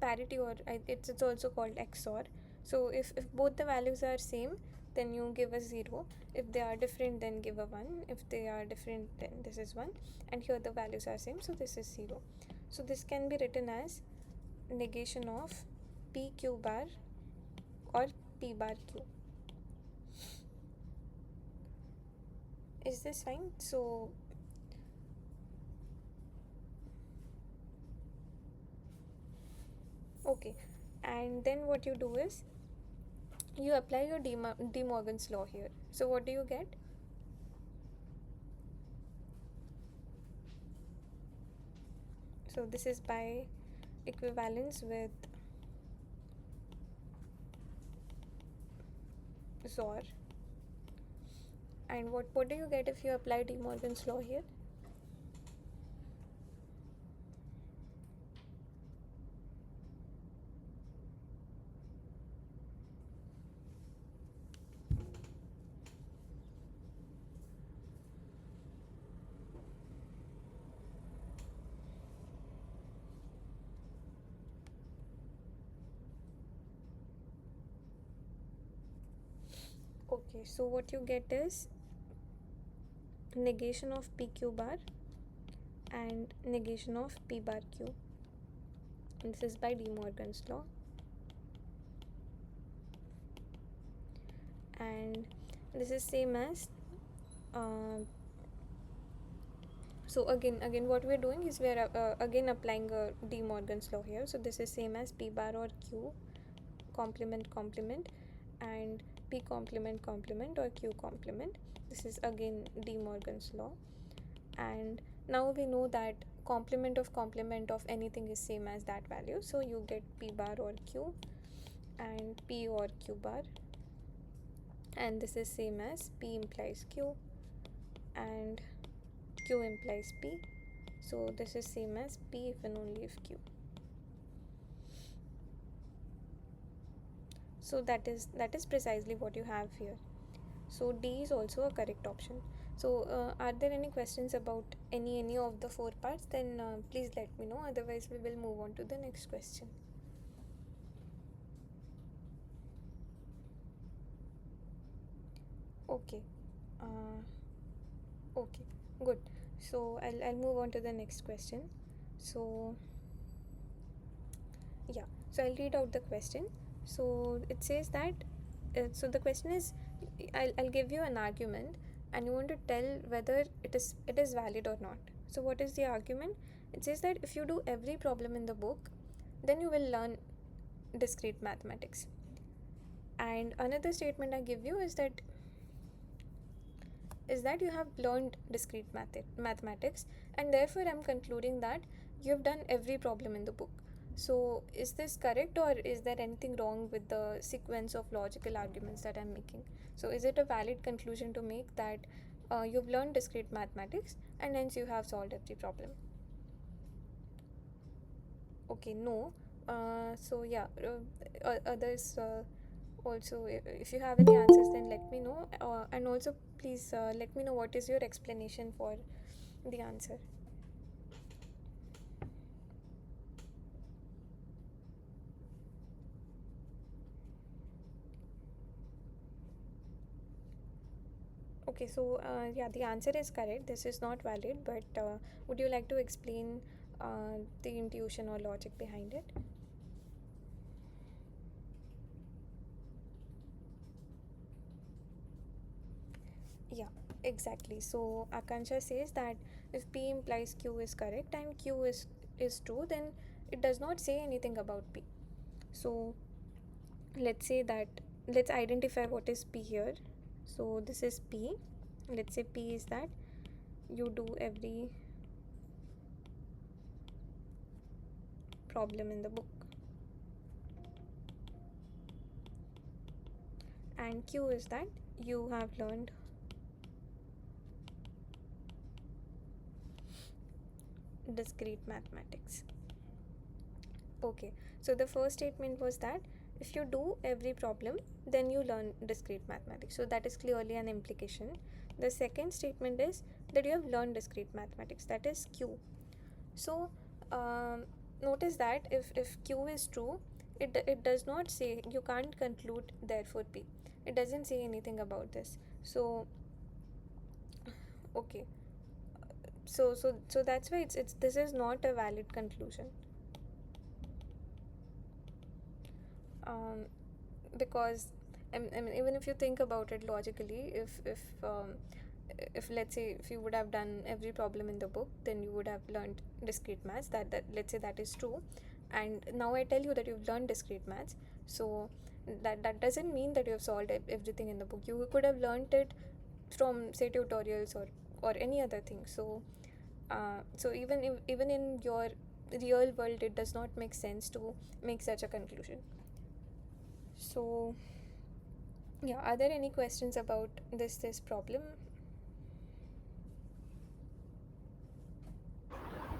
parity, or it's also called XOR. So if both the values are same, then you give a 0. If they are different, then give a 1. If they are different, then this is 1. And here the values are same, so this is 0. So this can be written as negation of PQ bar or P bar Q. Is this fine? So okay, and then what you do is you apply your De Morgan's law here. So what do you get? So this is by equivalence with XOR. And what do you get if you apply De Morgan's law here? Okay, so what you get is negation of PQ bar and negation of P bar Q. And this is by De Morgan's law. And this is same as So again what we're doing is we're again applying De Morgan's law here. So this is same as P bar or Q complement complement and P complement complement or Q complement. This is again De Morgan's law. And now we know that complement of anything is same as that value. So you get P bar or Q and P or Q bar, and this is same as P implies Q and Q implies P. So this is same as P if and only if Q. So that is precisely what you have here. So D is also a correct option. So are there any questions about any of the 4 parts? Then please let me know, otherwise we will move on to the next question. Okay. Okay, good. So I'll move on to the next question. So yeah, so I'll read out the question. So it says that so the question is, I'll give you an argument and you want to tell whether it is valid or not. So what is the argument? It says that if you do every problem in the book, then you will learn discrete mathematics. And another statement I give you is that you have learned discrete mathematics, and therefore I'm concluding that you have done every problem in the book. So is this correct, or is there anything wrong with the sequence of logical arguments that I'm making? So is it a valid conclusion to make that you've learned discrete mathematics and hence you have solved every problem? Okay, no. So yeah, others also, if you have any answers, then let me know, and also please let me know what is your explanation for the answer. Okay, so yeah, the answer is correct. This is not valid, but would you like to explain the intuition or logic behind it? Yeah, exactly. So Akansha says that if P implies Q is correct and Q is true, then it does not say anything about P. So let's say that, let's identify what is P here. So this is P. Let's say P is that you do every problem in the book, and Q is that you have learned discrete mathematics. Okay, so the first statement was that if you do every problem, then you learn discrete mathematics. So that is clearly an implication. The second statement is that you have learned discrete mathematics, that is Q. So notice that if Q is true, it does not say, you can't conclude therefore P. It doesn't say anything about this. So okay, so that's why it's this is not a valid conclusion. um, because I mean, even if you think about it logically, if let's say if you would have done every problem in the book, then you would have learned discrete maths. That let's say that is true, and now I tell you that you've learned discrete maths. So that doesn't mean that you have solved everything in the book. You could have learned it from, say, tutorials or any other thing. So so even in your real world, it does not make sense to make such a conclusion. So yeah, are there any questions about this problem?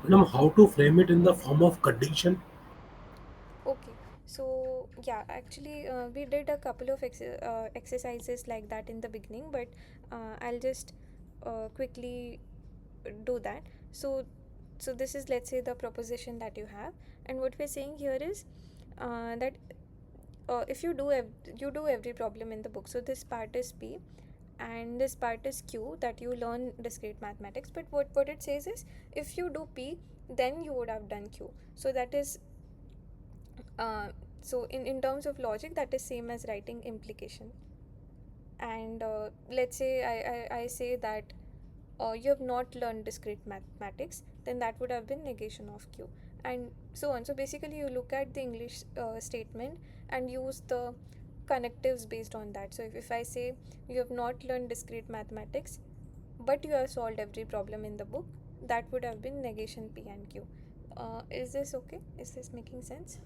Madam, how to frame it in the form of condition? Okay, so yeah, actually we did a couple of exercises like that in the beginning, but I'll just quickly do that. So this is, let's say, the proposition that you have, and what we're saying here is that if you do every problem in the book, so this part is P and this part is Q, that you learn discrete mathematics. But what it says is, if you do P, then you would have done Q. So that is so in terms of logic, that is same as writing implication. And let's say I say that you have not learned discrete mathematics, then that would have been negation of Q, and so on. So basically you look at the English statement and use the connectives based on that. So if I say you have not learned discrete mathematics but you have solved every problem in the book, that would have been negation P and Q. Is this okay? Is this making sense?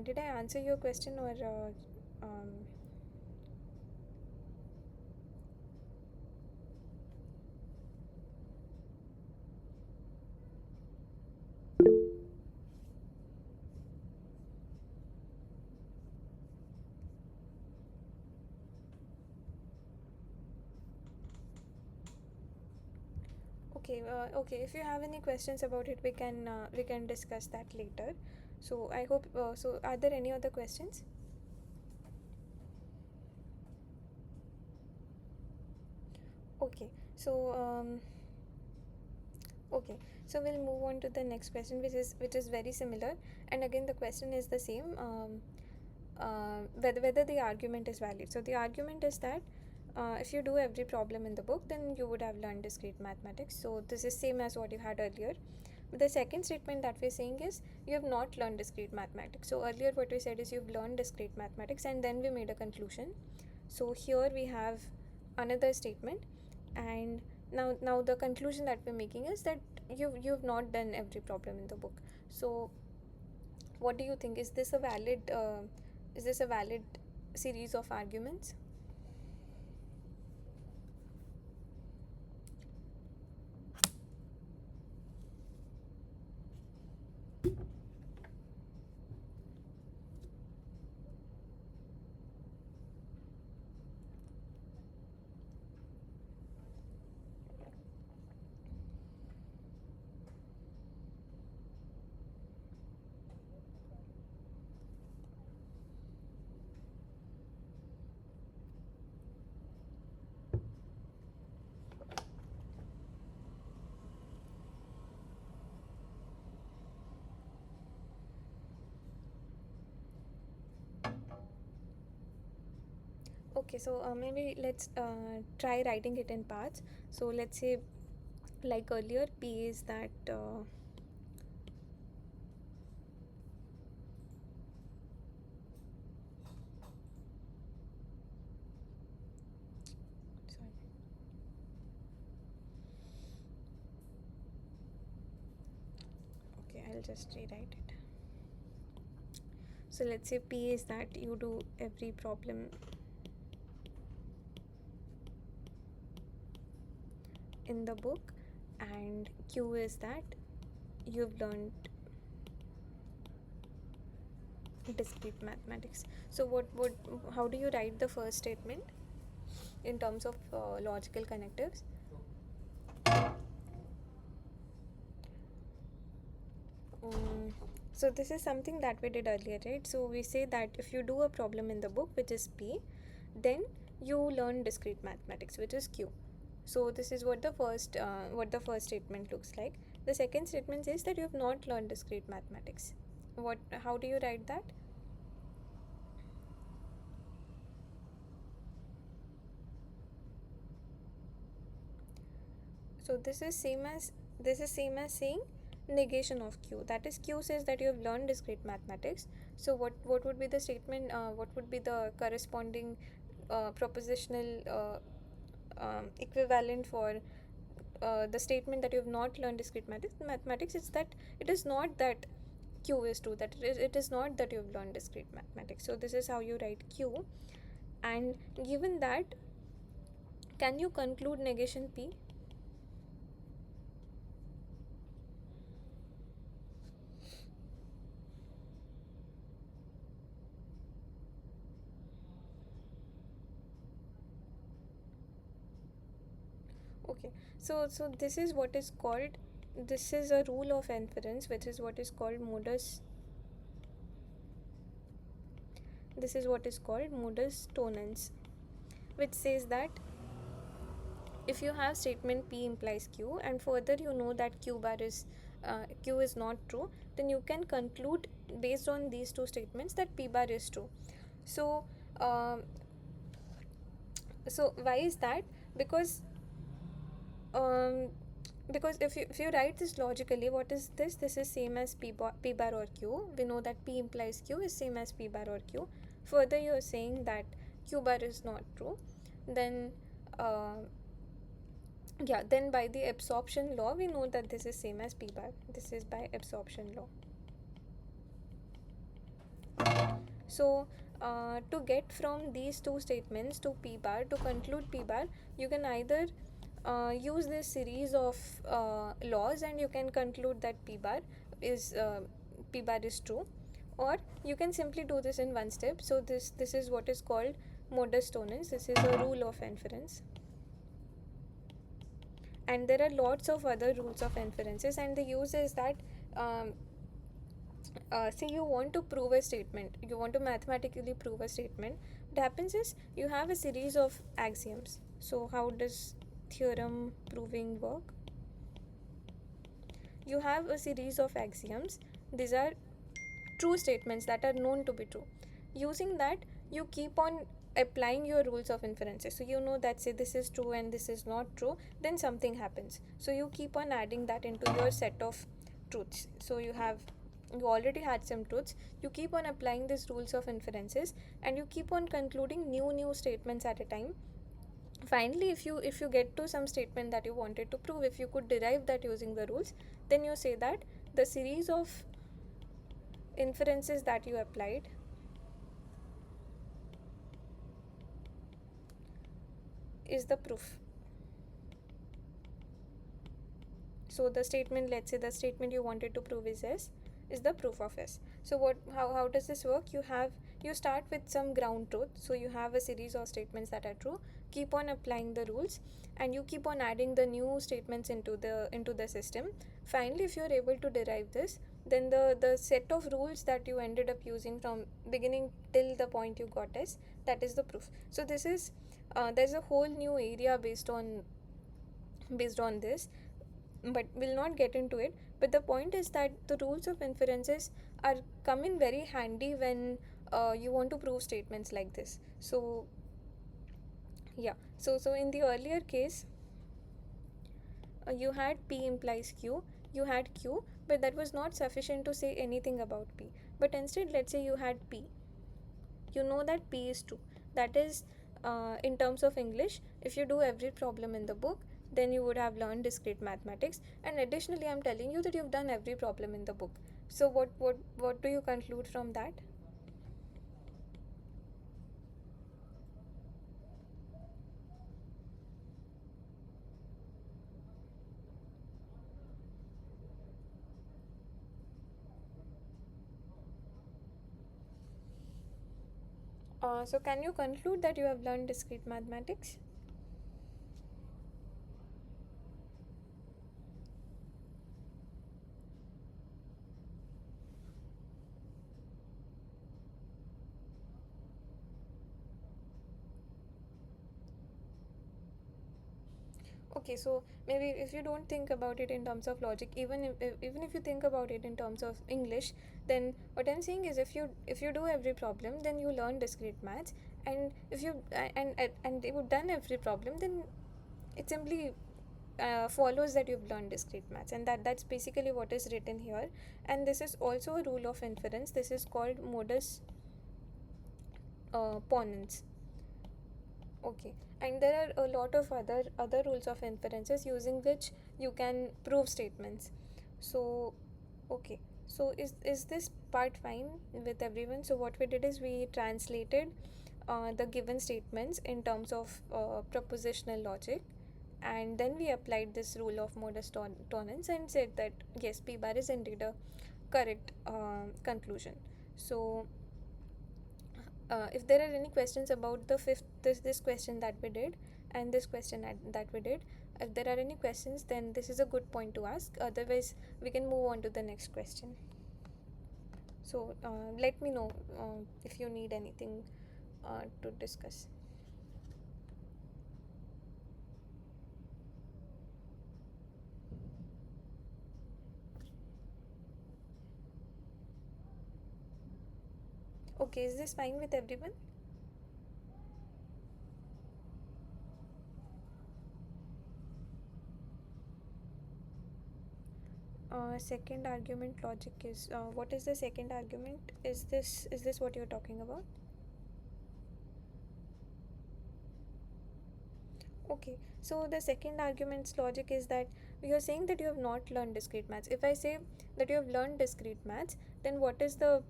Did I answer your question, or okay, okay. If you have any questions about it, we can discuss that later. So I hope. So are there any other questions? Okay. So okay. So we'll move on to the next question, which is very similar, and again the question is the same. Whether the argument is valid. So the argument is that if you do every problem in the book, then you would have learned discrete mathematics. So this is same as what you had earlier. The second statement that we're saying is you have not learned discrete mathematics. So earlier what we said is you've learned discrete mathematics, and then we made a conclusion. So here we have another statement, and now the conclusion that we're making is that you've not done every problem in the book. So what do you think? Is this a valid series of arguments? Okay, so maybe let's try writing it in parts. So let's say, like earlier, P is that sorry. Okay, I'll just rewrite it. So let's say P is that you do every problem in the book, and Q is that you've learned discrete mathematics. So how do you write the first statement in terms of logical connectives? So this is something that we did earlier, right? So we say that if you do a problem in the book, which is P, then you learn discrete mathematics, which is Q. So this is what the first statement looks like. The second statement says that you have not learned discrete mathematics. How do you write that? So this is same as saying negation of Q. That is, Q says that you have learned discrete mathematics. So what would be the statement? What would be the corresponding propositional equivalent for the statement that you have not learned discrete mathematics? It's that it is not that Q is true. It is not that you have learned discrete mathematics. So this is how you write Q. And given that, can you conclude negation P? Okay, so this is what is called, this is a rule of inference, which is what is called modus. This is what is called modus tollens, which says that if you have statement P implies Q, and further you know that Q is not true, then you can conclude based on these two statements that P bar is true. So um, so why is that? Because um, because if you write this logically, what is this? This is same as P bar or Q. We know that P implies Q is same as P bar or Q. Further, you are saying that Q bar is not true. Then uh, yeah, then by the absorption law, we know that this is same as P bar. This is by absorption law. So to get from these two statements to P bar, to conclude P bar, you can either use this series of laws and you can conclude that is P bar is true, or you can simply do this in one step. So this is what is called modus tollens. This is a rule of inference, and there are lots of other rules of inferences, and the use is that um, say you want to prove a statement, you want to mathematically prove a statement. What happens is you have a series of axioms. So how does theorem proving work? You have a series of axioms. These are true statements that are known to be true. Using that, you keep on applying your rules of inferences. So you know that say this is true and this is not true, then something happens. So you keep on adding that into your set of truths. So you already had some truths, you keep on applying these rules of inferences, and you keep on concluding new statements at a time. Finally, if you get to some statement that you wanted to prove, if you could derive that using the rules, then you say that the series of inferences that you applied is the proof. So the statement, let's say the statement you wanted to prove is S, is the proof of S. So how does this work? You start with some ground truth. So you have a series of statements that are true, keep on applying the rules, and you keep on adding the new statements into the system. Finally, if you are able to derive this, then the set of rules that you ended up using from beginning till the point you got S, that is the proof. So this is there's a whole new area based on this, but we'll not get into it. But the point is that the rules of inferences are come in very handy when you want to prove statements like this. So yeah, so in the earlier case, you had P implies Q, you had Q, but that was not sufficient to say anything about P. But instead, let's say you had P, you know that P is true. That is, in terms of English, if you do every problem in the book, then you would have learned discrete mathematics. And additionally, I'm telling you that you've done every problem in the book. So what do you conclude from that? So can you conclude that you have learned discrete mathematics? Okay, so maybe if you don't think about it in terms of logic, even if you think about it in terms of English, then what I'm saying is if you do every problem, then you learn discrete maths. And if you and you've done every problem, then it simply follows that you've learned discrete maths, and that's basically what is written here. And this is also a rule of inference. This is called modus ponens. Okay, and there are a lot of other rules of inferences using which you can prove statements. So okay, so is this part fine with everyone? So what we did is we translated the given statements in terms of propositional logic, and then we applied this rule of modus tollens and said that yes, P bar is indeed a correct conclusion. So if there are any questions about the fifth this question that we did and this question that we did, if there are any questions, then this is a good point to ask. Otherwise, we can move on to the next question. So let me know if you need anything to discuss. Okay, is this fine with everyone? Second argument logic is what is the second argument? Is this what you're talking about? Okay, so the second argument's logic is that you're saying that you have not learned discrete maths. If I say that you have learned discrete maths, then what is the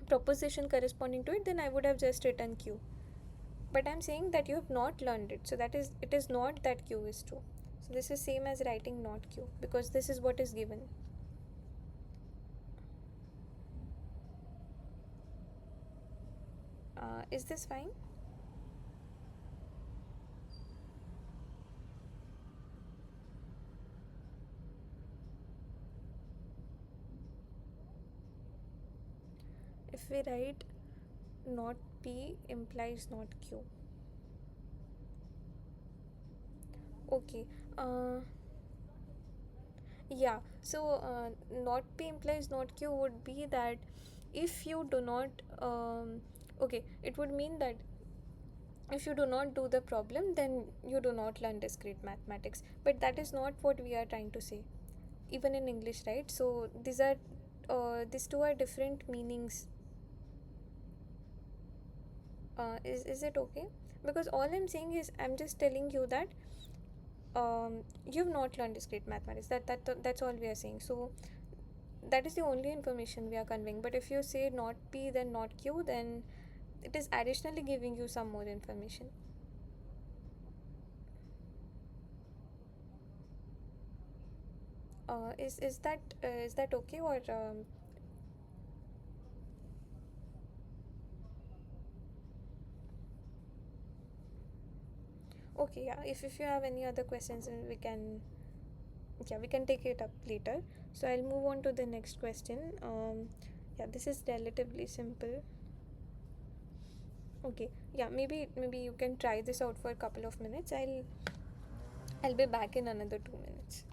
proposition corresponding to it? Then I would have just written Q. But I'm saying that you have not learned it, so that is, it is not that Q is true. So this is same as writing not Q, because this is what is given. Is this fine? If we write not P implies not Q. Okay. Yeah, so not P implies not Q would be that if you do not okay, it would mean that if you do not do the problem, then you do not learn discrete mathematics. But that is not what we are trying to say, even in English, right? So these two are different meanings. Is it okay? Because all I'm saying is I'm just telling you that you've not learned discrete mathematics. That's all we are saying. So that is the only information we are conveying. But if you say not P then not Q, then it is additionally giving you some more information. Is that okay, or okay? Yeah, if you have any other questions, then we can take it up later. So I'll move on to the next question. Yeah, this is relatively simple. Okay, yeah, maybe you can try this out for a couple of minutes. I'll be back in another 2 minutes.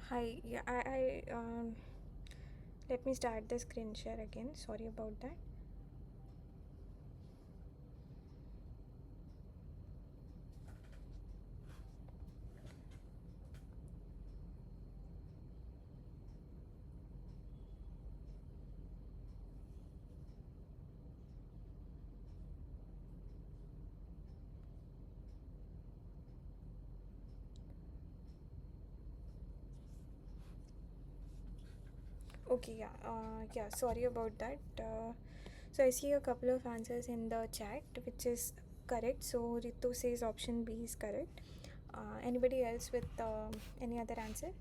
Hi. Yeah, I let me start the screen share again. Sorry about that. Okay, yeah. Yeah, sorry about that. So I see a couple of answers in the chat, which is correct. So Ritu says option B is correct. Anybody else with any other answer?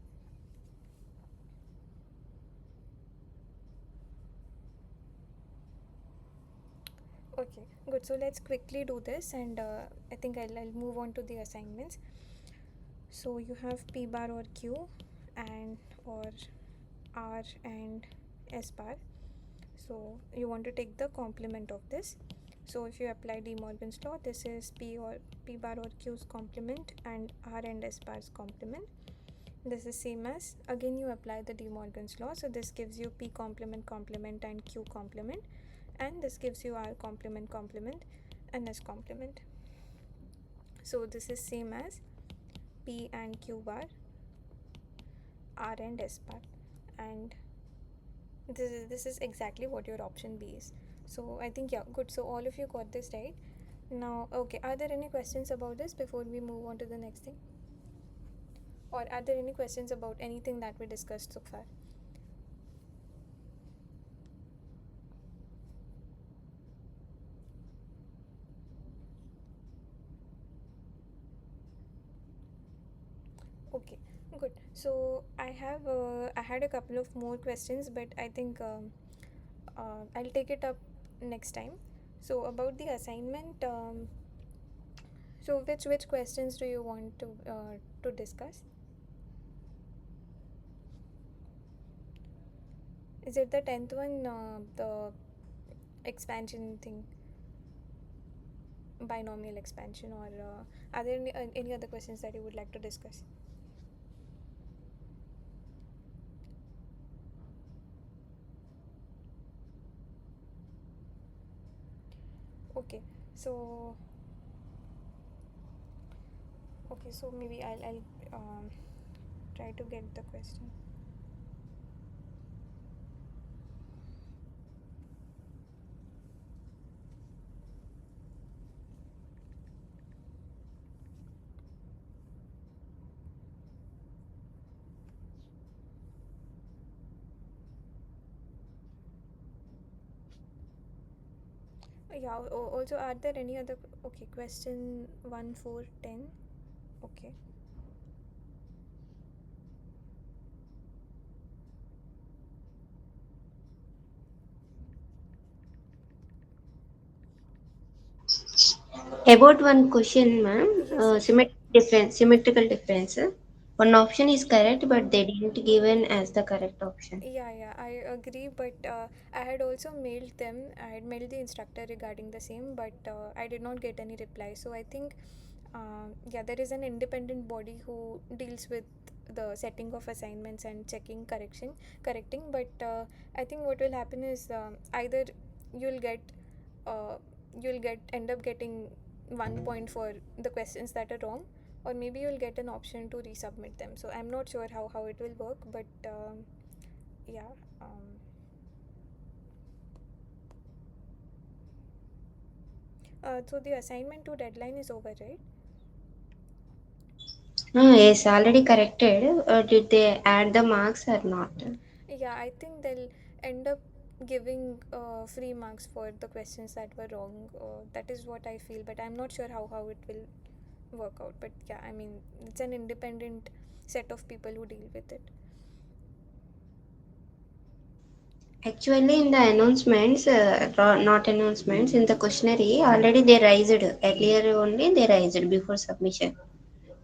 Okay, good. So let's quickly do this, and I think I'll move on to the assignments. So you have P bar or Q, and or R and S bar. So you want to take the complement of this. So if you apply De Morgan's law, this is P bar or Q's complement and R and S bar's complement. This is same as, again you apply the De Morgan's law. So this gives you P complement complement and Q complement, and this gives you R complement complement and S complement. So this is same as P and Q bar, R and S bar, and this is exactly what your option B is. So I think, yeah, good. So all of you got this right. Now, okay, are there any questions about this before we move on to the next thing? Or are there any questions about anything that we discussed so far? Okay, good. So I had a couple of more questions, but I think I'll take it up next time. So about the assignment, so which questions do you want to discuss? Is it the 10th one, the expansion thing, binomial expansion, or are there any other questions that you would like to discuss? Okay, so maybe I'll try to get the question. Yeah. Also, are there any other? Okay, question 1, 4, 10. Okay. About one question, ma'am, Yes, yes. symmetrical difference. One option is correct, but they didn't given as the correct option. Yeah, yeah, I agree, but I had also mailed them. I had mailed the instructor regarding the same, but I did not get any reply. So I think, yeah, there is an independent body who deals with the setting of assignments and checking correcting. But I think what will happen is either you'll get, uh, end up getting 1 point for the questions that are wrong, or maybe you'll get an option to resubmit them. So I'm not sure how it will work, but. Yeah. um, so the assignment to deadline is over, right? Yes, already corrected. Did they add the marks or not? Yeah, I think they'll end up giving free marks for the questions that were wrong. That is what I feel, but I'm not sure how it will work out. But yeah, I mean, it's an independent set of people who deal with it. Actually, in the announcements, not announcements, in the questionnaire, already they raised. Earlier only they raised before submission.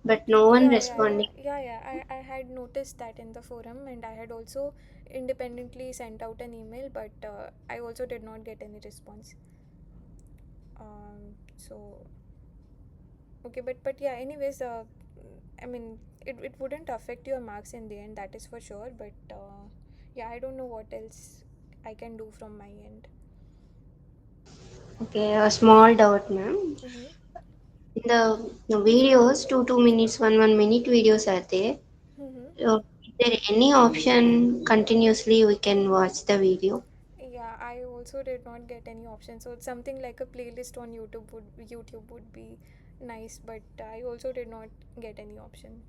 But no one Yeah, yeah, yeah, responding yeah, yeah. I had noticed that in the forum, and I had also independently sent out an email, but I also did not get any response. So okay, but yeah. Anyways, I mean, it wouldn't affect your marks in the end. That is for sure. But yeah, I don't know what else I can do from my end. okay, a small doubt, ma'am. Mm-hmm. In the videos, two minutes, one minute videos are there. Mm-hmm. Is there any option continuously we can watch the video? Yeah, I also did not get any option. So it's something like a playlist on YouTube would be nice, but I also did not get any option.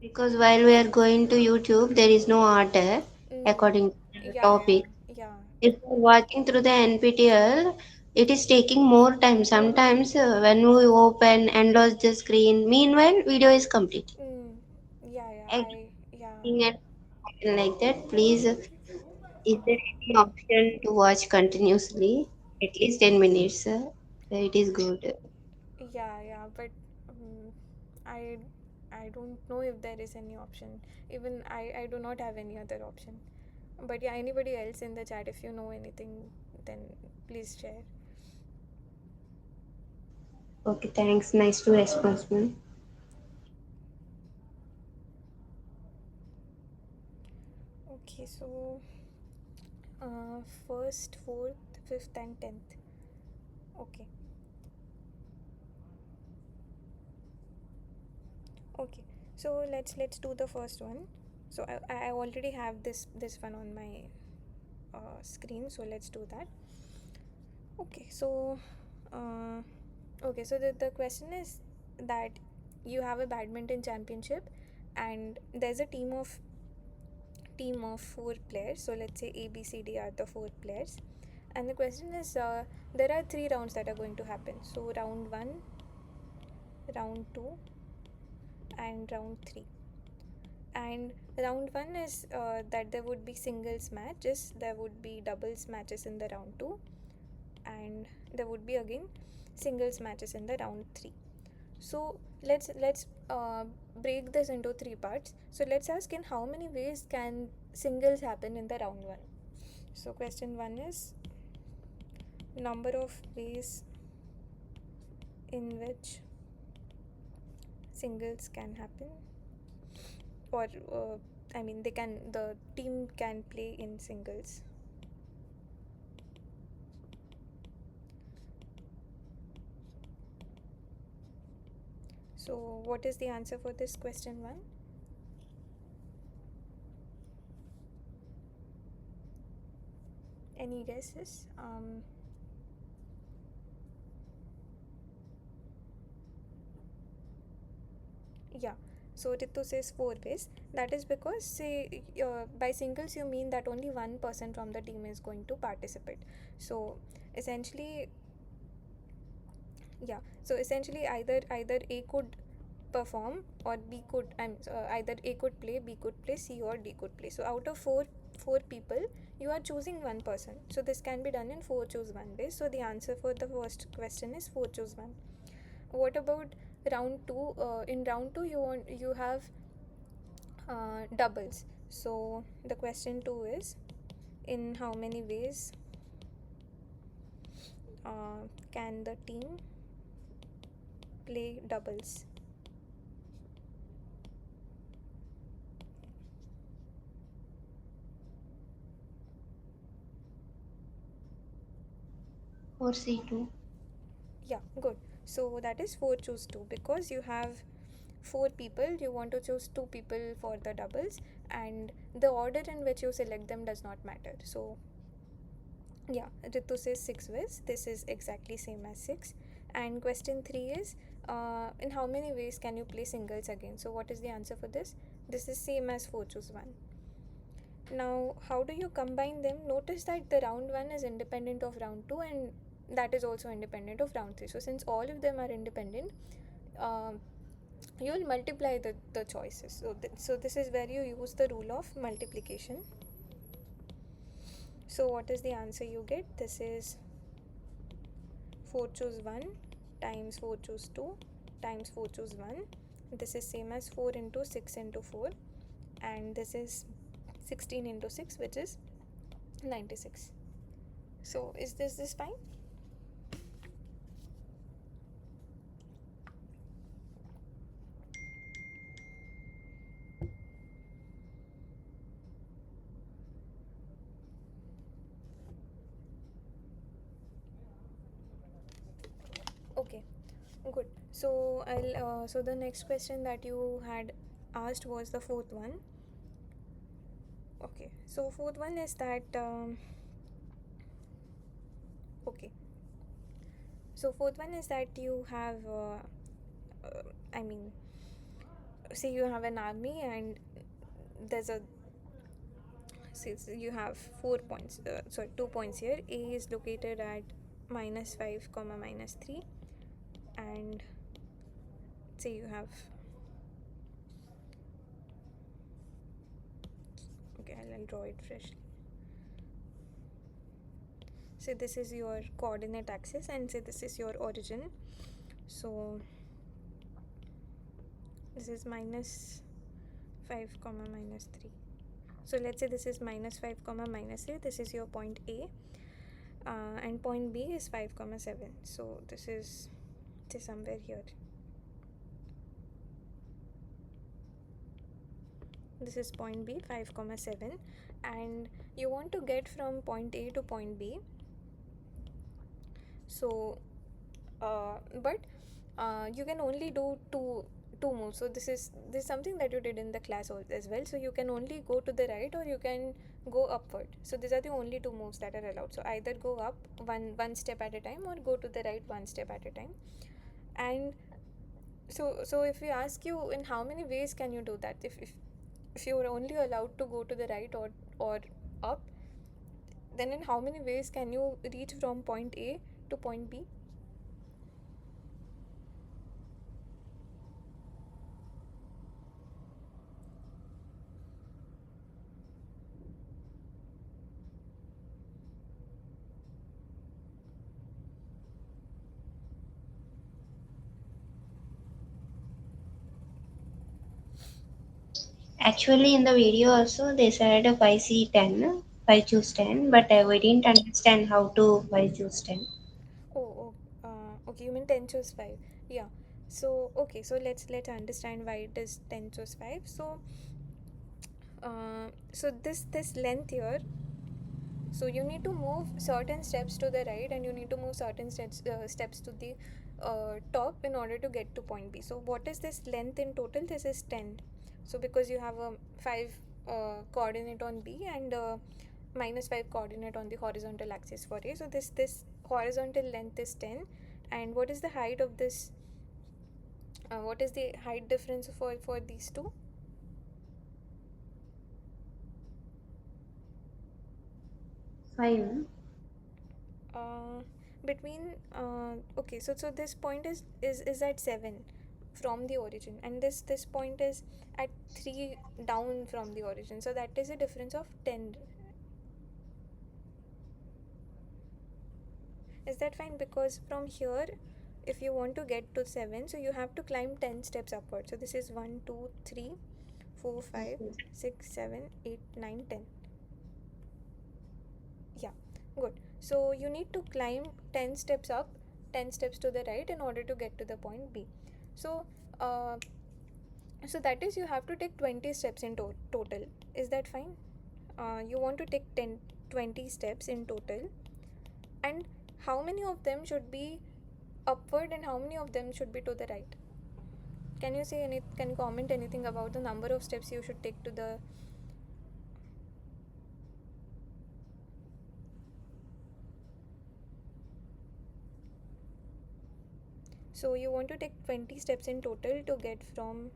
Because while we are going to YouTube, there is no order Mm. according to the Yeah, yeah, topic. yeah. If we are watching through the NPTL, it is taking more time. Sometimes when we open and close the screen, meanwhile, video is complete. Mm. Yeah, yeah. Again, Yeah. and something like that, please. Is there any option to watch continuously? At least 10 minutes. It is good. Yeah, yeah, but um, I I don't know if there is any option. Even I do not have any other option. But yeah, anybody else in the chat, if you know anything, then please share. Okay, thanks. Nice to respond, ma'am. Okay, so first, fourth, fifth, and 10th. Okay, okay. So let's do the first one. So I already have this one on my screen. So let's do that. Okay, so uh, okay, so the question is that you have a badminton championship, and there's a team of four players. So let's say A, B, C, D are the four players, and the question is there are three rounds that are going to happen. So round one, round two, and round three. And round one is that there would be singles matches, there would be doubles matches in the round two, and there would be again singles matches in the round three. So let's break this into three parts. So let's ask, in how many ways can singles happen in the round one? So question one is number of ways in which singles can happen, or I mean the team can play in singles. So what is the answer for this question one? Any guesses? Yeah. So Ritu says four ways. That is because, say, by singles you mean that only one person from the team is going to participate. So essentially, yeah. So essentially, either A could perform, or B could, either A could play, B could play, C or D could play. So out of four people, you are choosing one person. So this can be done in four choose one ways. So the answer for the first question is four choose one. what about round 2? In round 2 you have doubles. So the question 2 is, in how many ways can the team play doubles? Or C2. Yeah, good. So that is 4 choose 2, because you have 4 people, you want to choose 2 people for the doubles, and the order in which you select them does not matter. So yeah, Ritu says 6 ways. This is exactly same as 6. And question 3 is, in how many ways can you play singles again? So what is the answer for this? This is same as 4 choose 1. Now, how do you combine them? Notice that the round 1 is independent of round 2, and that is also independent of round 3. So since all of them are independent, um, you will multiply the choices. So this is where you use the rule of multiplication. So what is the answer you get? This is 4 choose 1 times 4 choose 2 times 4 choose 1. This is same as 4 into 6 into 4, and this is 16 into 6, which is 96. So is this fine? Okay, good. So so the next question that you had asked was the fourth one. Okay, so fourth one is that okay, so fourth one is that you have I mean, say you have an army, and there's a since you have 4 points, sorry, 2 points here. A is located at -5 comma -3, and say you have, okay, I'll draw it freshly. Say this is your coordinate axis, and say this is your origin. So this is -5 comma -3. So let's say this is -5 comma -3. This is your point A, and point B is 5 comma 7. So this is somewhere here. This is point B, 5 comma 7, and you want to get from point A to point B. So but you can only do two moves. So this is something that you did in the class as well. So you can only go to the right, or you can go upward. So these are the only two moves that are allowed. So either go up one step at a time, or go to the right one step at a time. And so if we ask you, in how many ways can you do that, if you are only allowed to go to the right or up, then in how many ways can you reach from point A to point B? Actually, in the video also they said 5C10, 5 choose 10, but we didn't understand how to 5 choose 10. Oh, okay, you mean 10 choose 5. Yeah. So okay, so let's understand why it is 10 choose 5. So so this length here, so you need to move certain steps to the right, and you need to move certain steps to the top in order to get to point B. So what is this length in total? This is 10. So because you have a 5 coordinate on B, and -5 coordinate on the horizontal axis for A. So this horizontal length is 10. And what is the height of this? What is the height difference for these two? 5. uh, Between okay, so this point is at 7 from the origin, and this point is at 3 down from the origin, so that is a difference of 10. Is that fine? Because from here if you want to get to 7, so you have to climb 10 steps upward. So this is 1 2 3 4 5 6 7 8 9 10. Yeah, good. So you need to climb 10 steps up, 10 steps to the right in order to get to the point B. So uh, so that is, you have to take 20 steps in total. Is that fine? You want to take 20 steps in total, and how many of them should be upward and how many of them should be to the right? Can you say can you comment anything about the number of steps you should take to the... So you want to take 20 steps in total to get from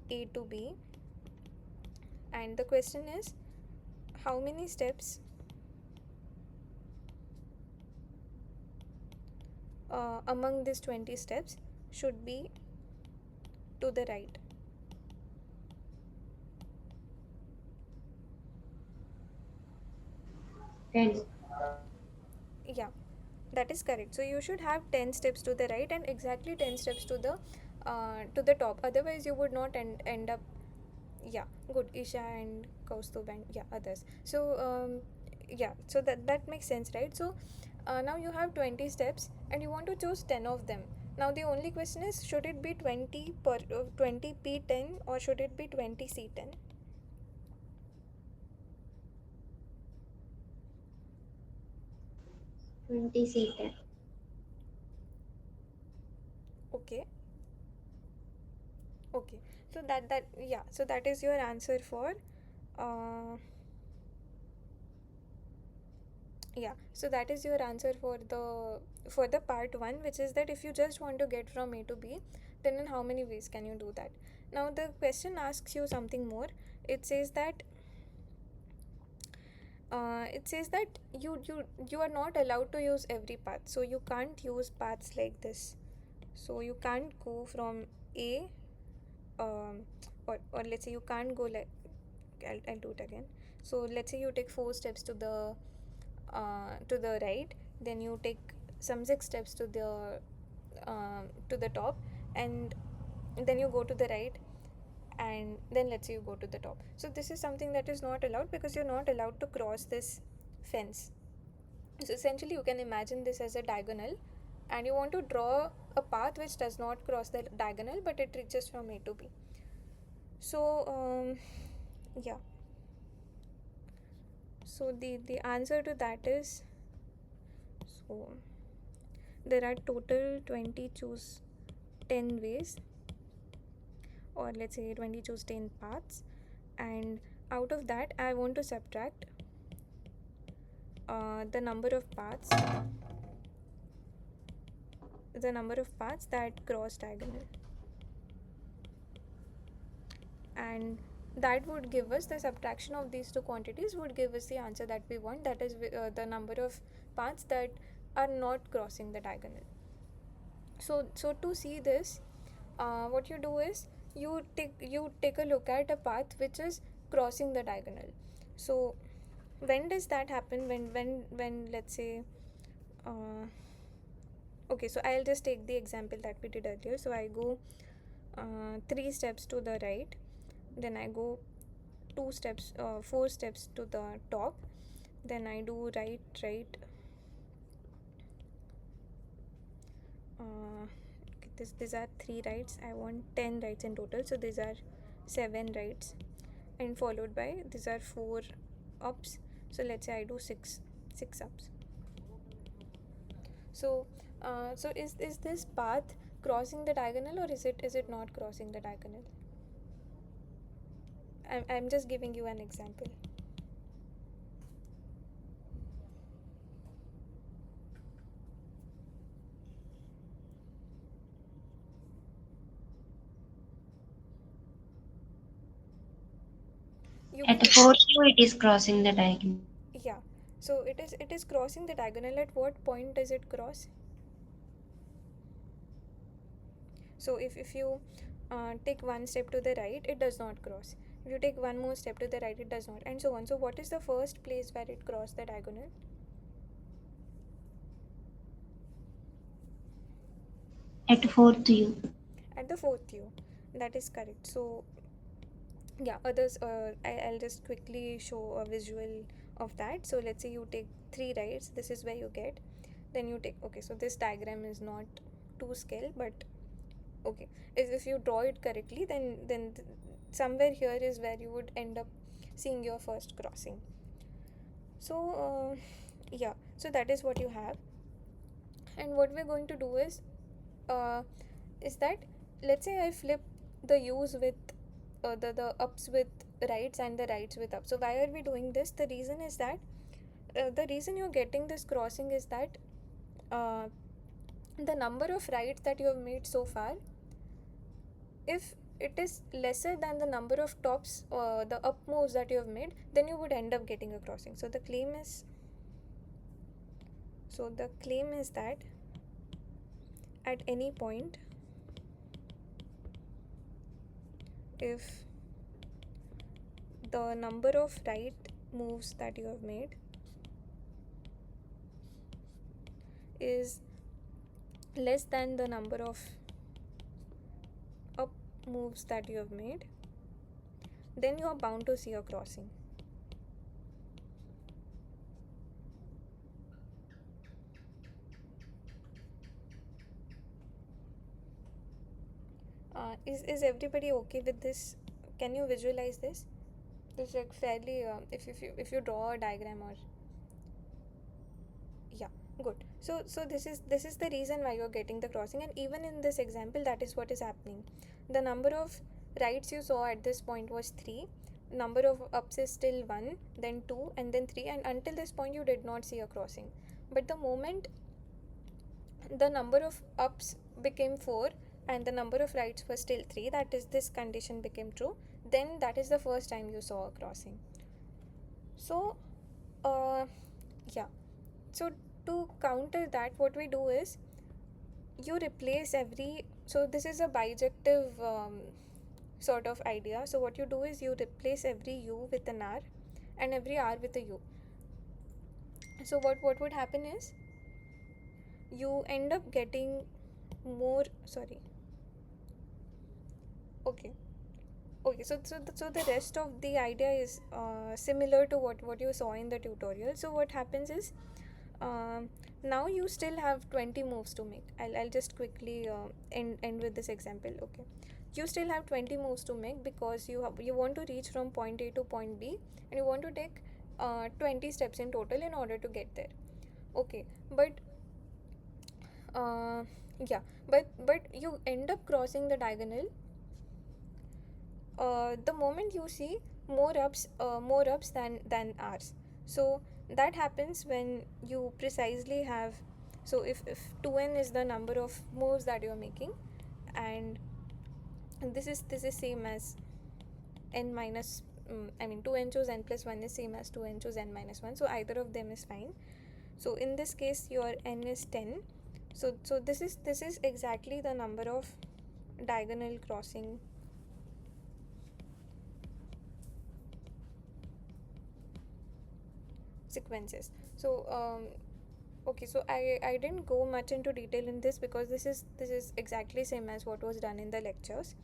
A to B, and the question is how many steps among these 20 steps should be to the right. 10. Yeah, that is correct. So you should have 10 steps to the right and exactly 10 steps to the top, otherwise you would not end up... Yeah, good. Isha and Kaustubh and yeah, others. So yeah, so that makes sense, right? So now you have 20 steps and you want to choose 10 of them. Now the only question is, should it be 20 per 20 P10 or should it be 20 C10? 20 C10. Okay. Okay, so that yeah, so that is your answer for uh yeah, so that is your answer for the part 1, which is that if you just want to get from A to B, then in how many ways can you do that? Now the question asks you something more. It says that you are not allowed to use every path, so you can't use paths like this. So you can't go from A, um, or let's say you can't go like... I'll do it again. So let's say you take 4 steps to the right, then you take some 6 steps to the top, and then you go to the right, and then let's say you go to the top. So this is something that is not allowed because you're not allowed to cross this fence. So essentially you can imagine this as a diagonal, and you want to draw a path which does not cross the diagonal but it reaches from A to B. So yeah, so the answer to that is, so there are total 20 choose 10 ways, or let's say 20 choose 10 paths, and out of that I want to subtract the number of paths that cross diagonal, and that would give us the subtraction of these two quantities would give us the answer that we want, that is the number of paths that are not crossing the diagonal. So to see this, what you do is you take a look at a path which is crossing the diagonal. So when does that happen? When let's say okay, so I'll just take the example that we did earlier. So I go 3 steps to the right, then I go 4 steps to the top, then I do right. Okay, these are 3 rights. I want 10 rights in total, so these are 7 rights, and followed by these are 4 ups. So let's say I do 6 ups. So so is this path crossing the diagonal, or is it not crossing the diagonal? I'm just giving you an example. You At 4Q, it is crossing the diagonal. Yeah, so it is crossing the diagonal. At what point does it cross? So if you take 1 step to the right, it does not cross. If you take 1 more step to the right, it does not, and so on. So what is the first place where it crossed the diagonal? At fourth U. At the fourth U. That is correct. So yeah, others, I'll just quickly show a visual of that. So let's say you take 3 rights, this is where you get, then you take, okay, so this diagram is not to scale, but okay, if you draw it correctly, then somewhere here is where you would end up seeing your first crossing. So yeah, so that is what you have. And what we're going to do uh, is that, let's say I flip the u's with the ups with rights and the rights with ups. So why are we doing this? The reason is that the reason you're getting this crossing is that uh, the number of rights that you have made so far, if it is lesser than the number of tops, the up moves that you have made, then you would end up getting a crossing. So the claim is that at any point, if the number of right moves that you have made is less than the number of up moves that you have made, then you are bound to see a crossing. Is everybody okay with this? Can you visualize this? It's like fairly, if you draw a diagram, or yeah, good. So this is the reason why you're getting the crossing, and even in this example, that is what is happening. The number of rights you saw at this point was 3, number of ups is still 1, then 2, and then 3, and until this point you did not see a crossing. But the moment the number of ups became 4 and the number of rights was still 3, that is, this condition became true, then that is the first time you saw a crossing. So yeah, so to counter that, what we do is you replace every, so this is a bijective sort of idea. So what you do is you replace every u with an r and every r with a u. So what would happen is you end up getting more, sorry, okay, so the rest of the idea is similar to what you saw in the tutorial. So what happens is, um, now you still have 20 moves to make. I'll just quickly end with this example. Okay, you still have 20 moves to make because you want to reach from point A to point B, and you want to take 20 steps in total in order to get there. Okay, but uh, yeah, but you end up crossing the diagonal the moment you see more ups than r's. So that happens when you precisely have, so if 2n is the number of moves that you're making, and this is same as n minus, I mean 2n choose n plus 1 is same as 2n choose n minus 1, so either of them is fine. So in this case your n is 10. So this is exactly the number of diagonal crossing sequences. So okay, so I didn't go much into detail in this because this is exactly same as what was done in the lectures.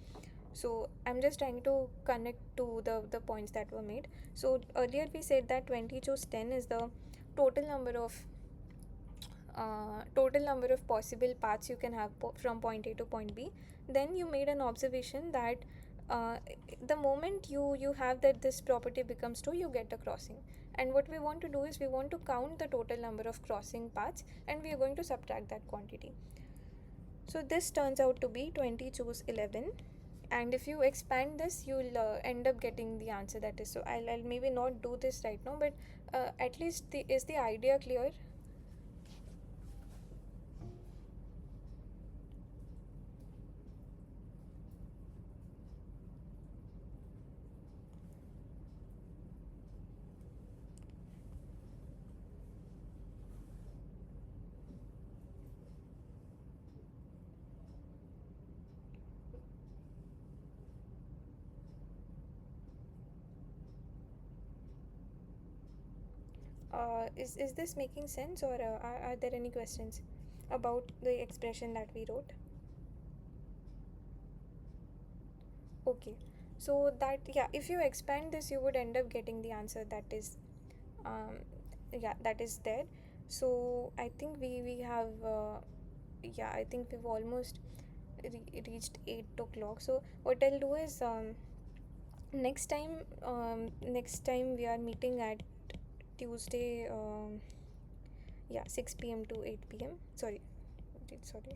So I'm just trying to connect to the points that were made. So earlier we said that 20 choose 10 is the total number of possible paths you can have from point A to point B. Then you made an observation that uh, the moment you have that this property becomes true, you get a crossing. And what we want to do is we want to count the total number of crossing paths, and we are going to subtract that quantity. So this turns out to be 20 choose 11, and if you expand this, you'll end up getting the answer that is. So I'll maybe not do this right now, but at least is the idea clear? Is this making sense, or are there any questions about the expression that we wrote? Okay, so that, yeah, if you expand this, you would end up getting the answer that is, um, yeah, that is there. So I think we have, yeah, I think we've almost reached 8 o'clock. So what I'll do is, next time we are meeting at Tuesday, yeah, 6 p.m. to 8 p.m. Sorry,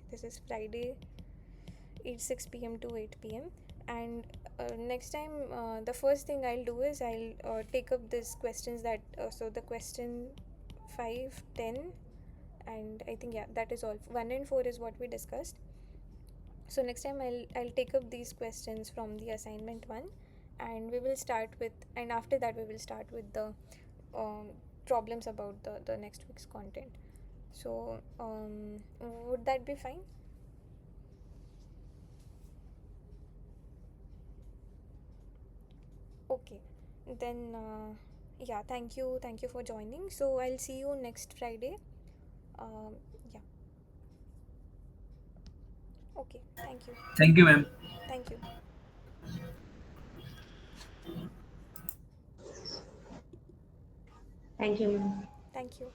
this is Friday, 6 p.m. to 8 p.m. And next time, the first thing I'll do is I'll take up these questions that, so the question 5, 10, and I think, yeah, that is all. 1 and 4 is what we discussed. So next time I'll take up these questions from the assignment 1, and we will start with, and after that we will start with the um, problems about the next week's content. So would that be fine? Okay, then, yeah, thank you for joining. So I'll see you next Friday. Yeah. Okay, thank you. Thank you, ma'am. Thank you. Thank you, ma'am. Thank you.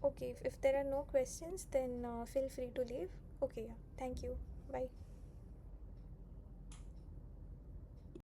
Okay, if there are no questions, then feel free to leave. Okay, yeah, thank you. Bye.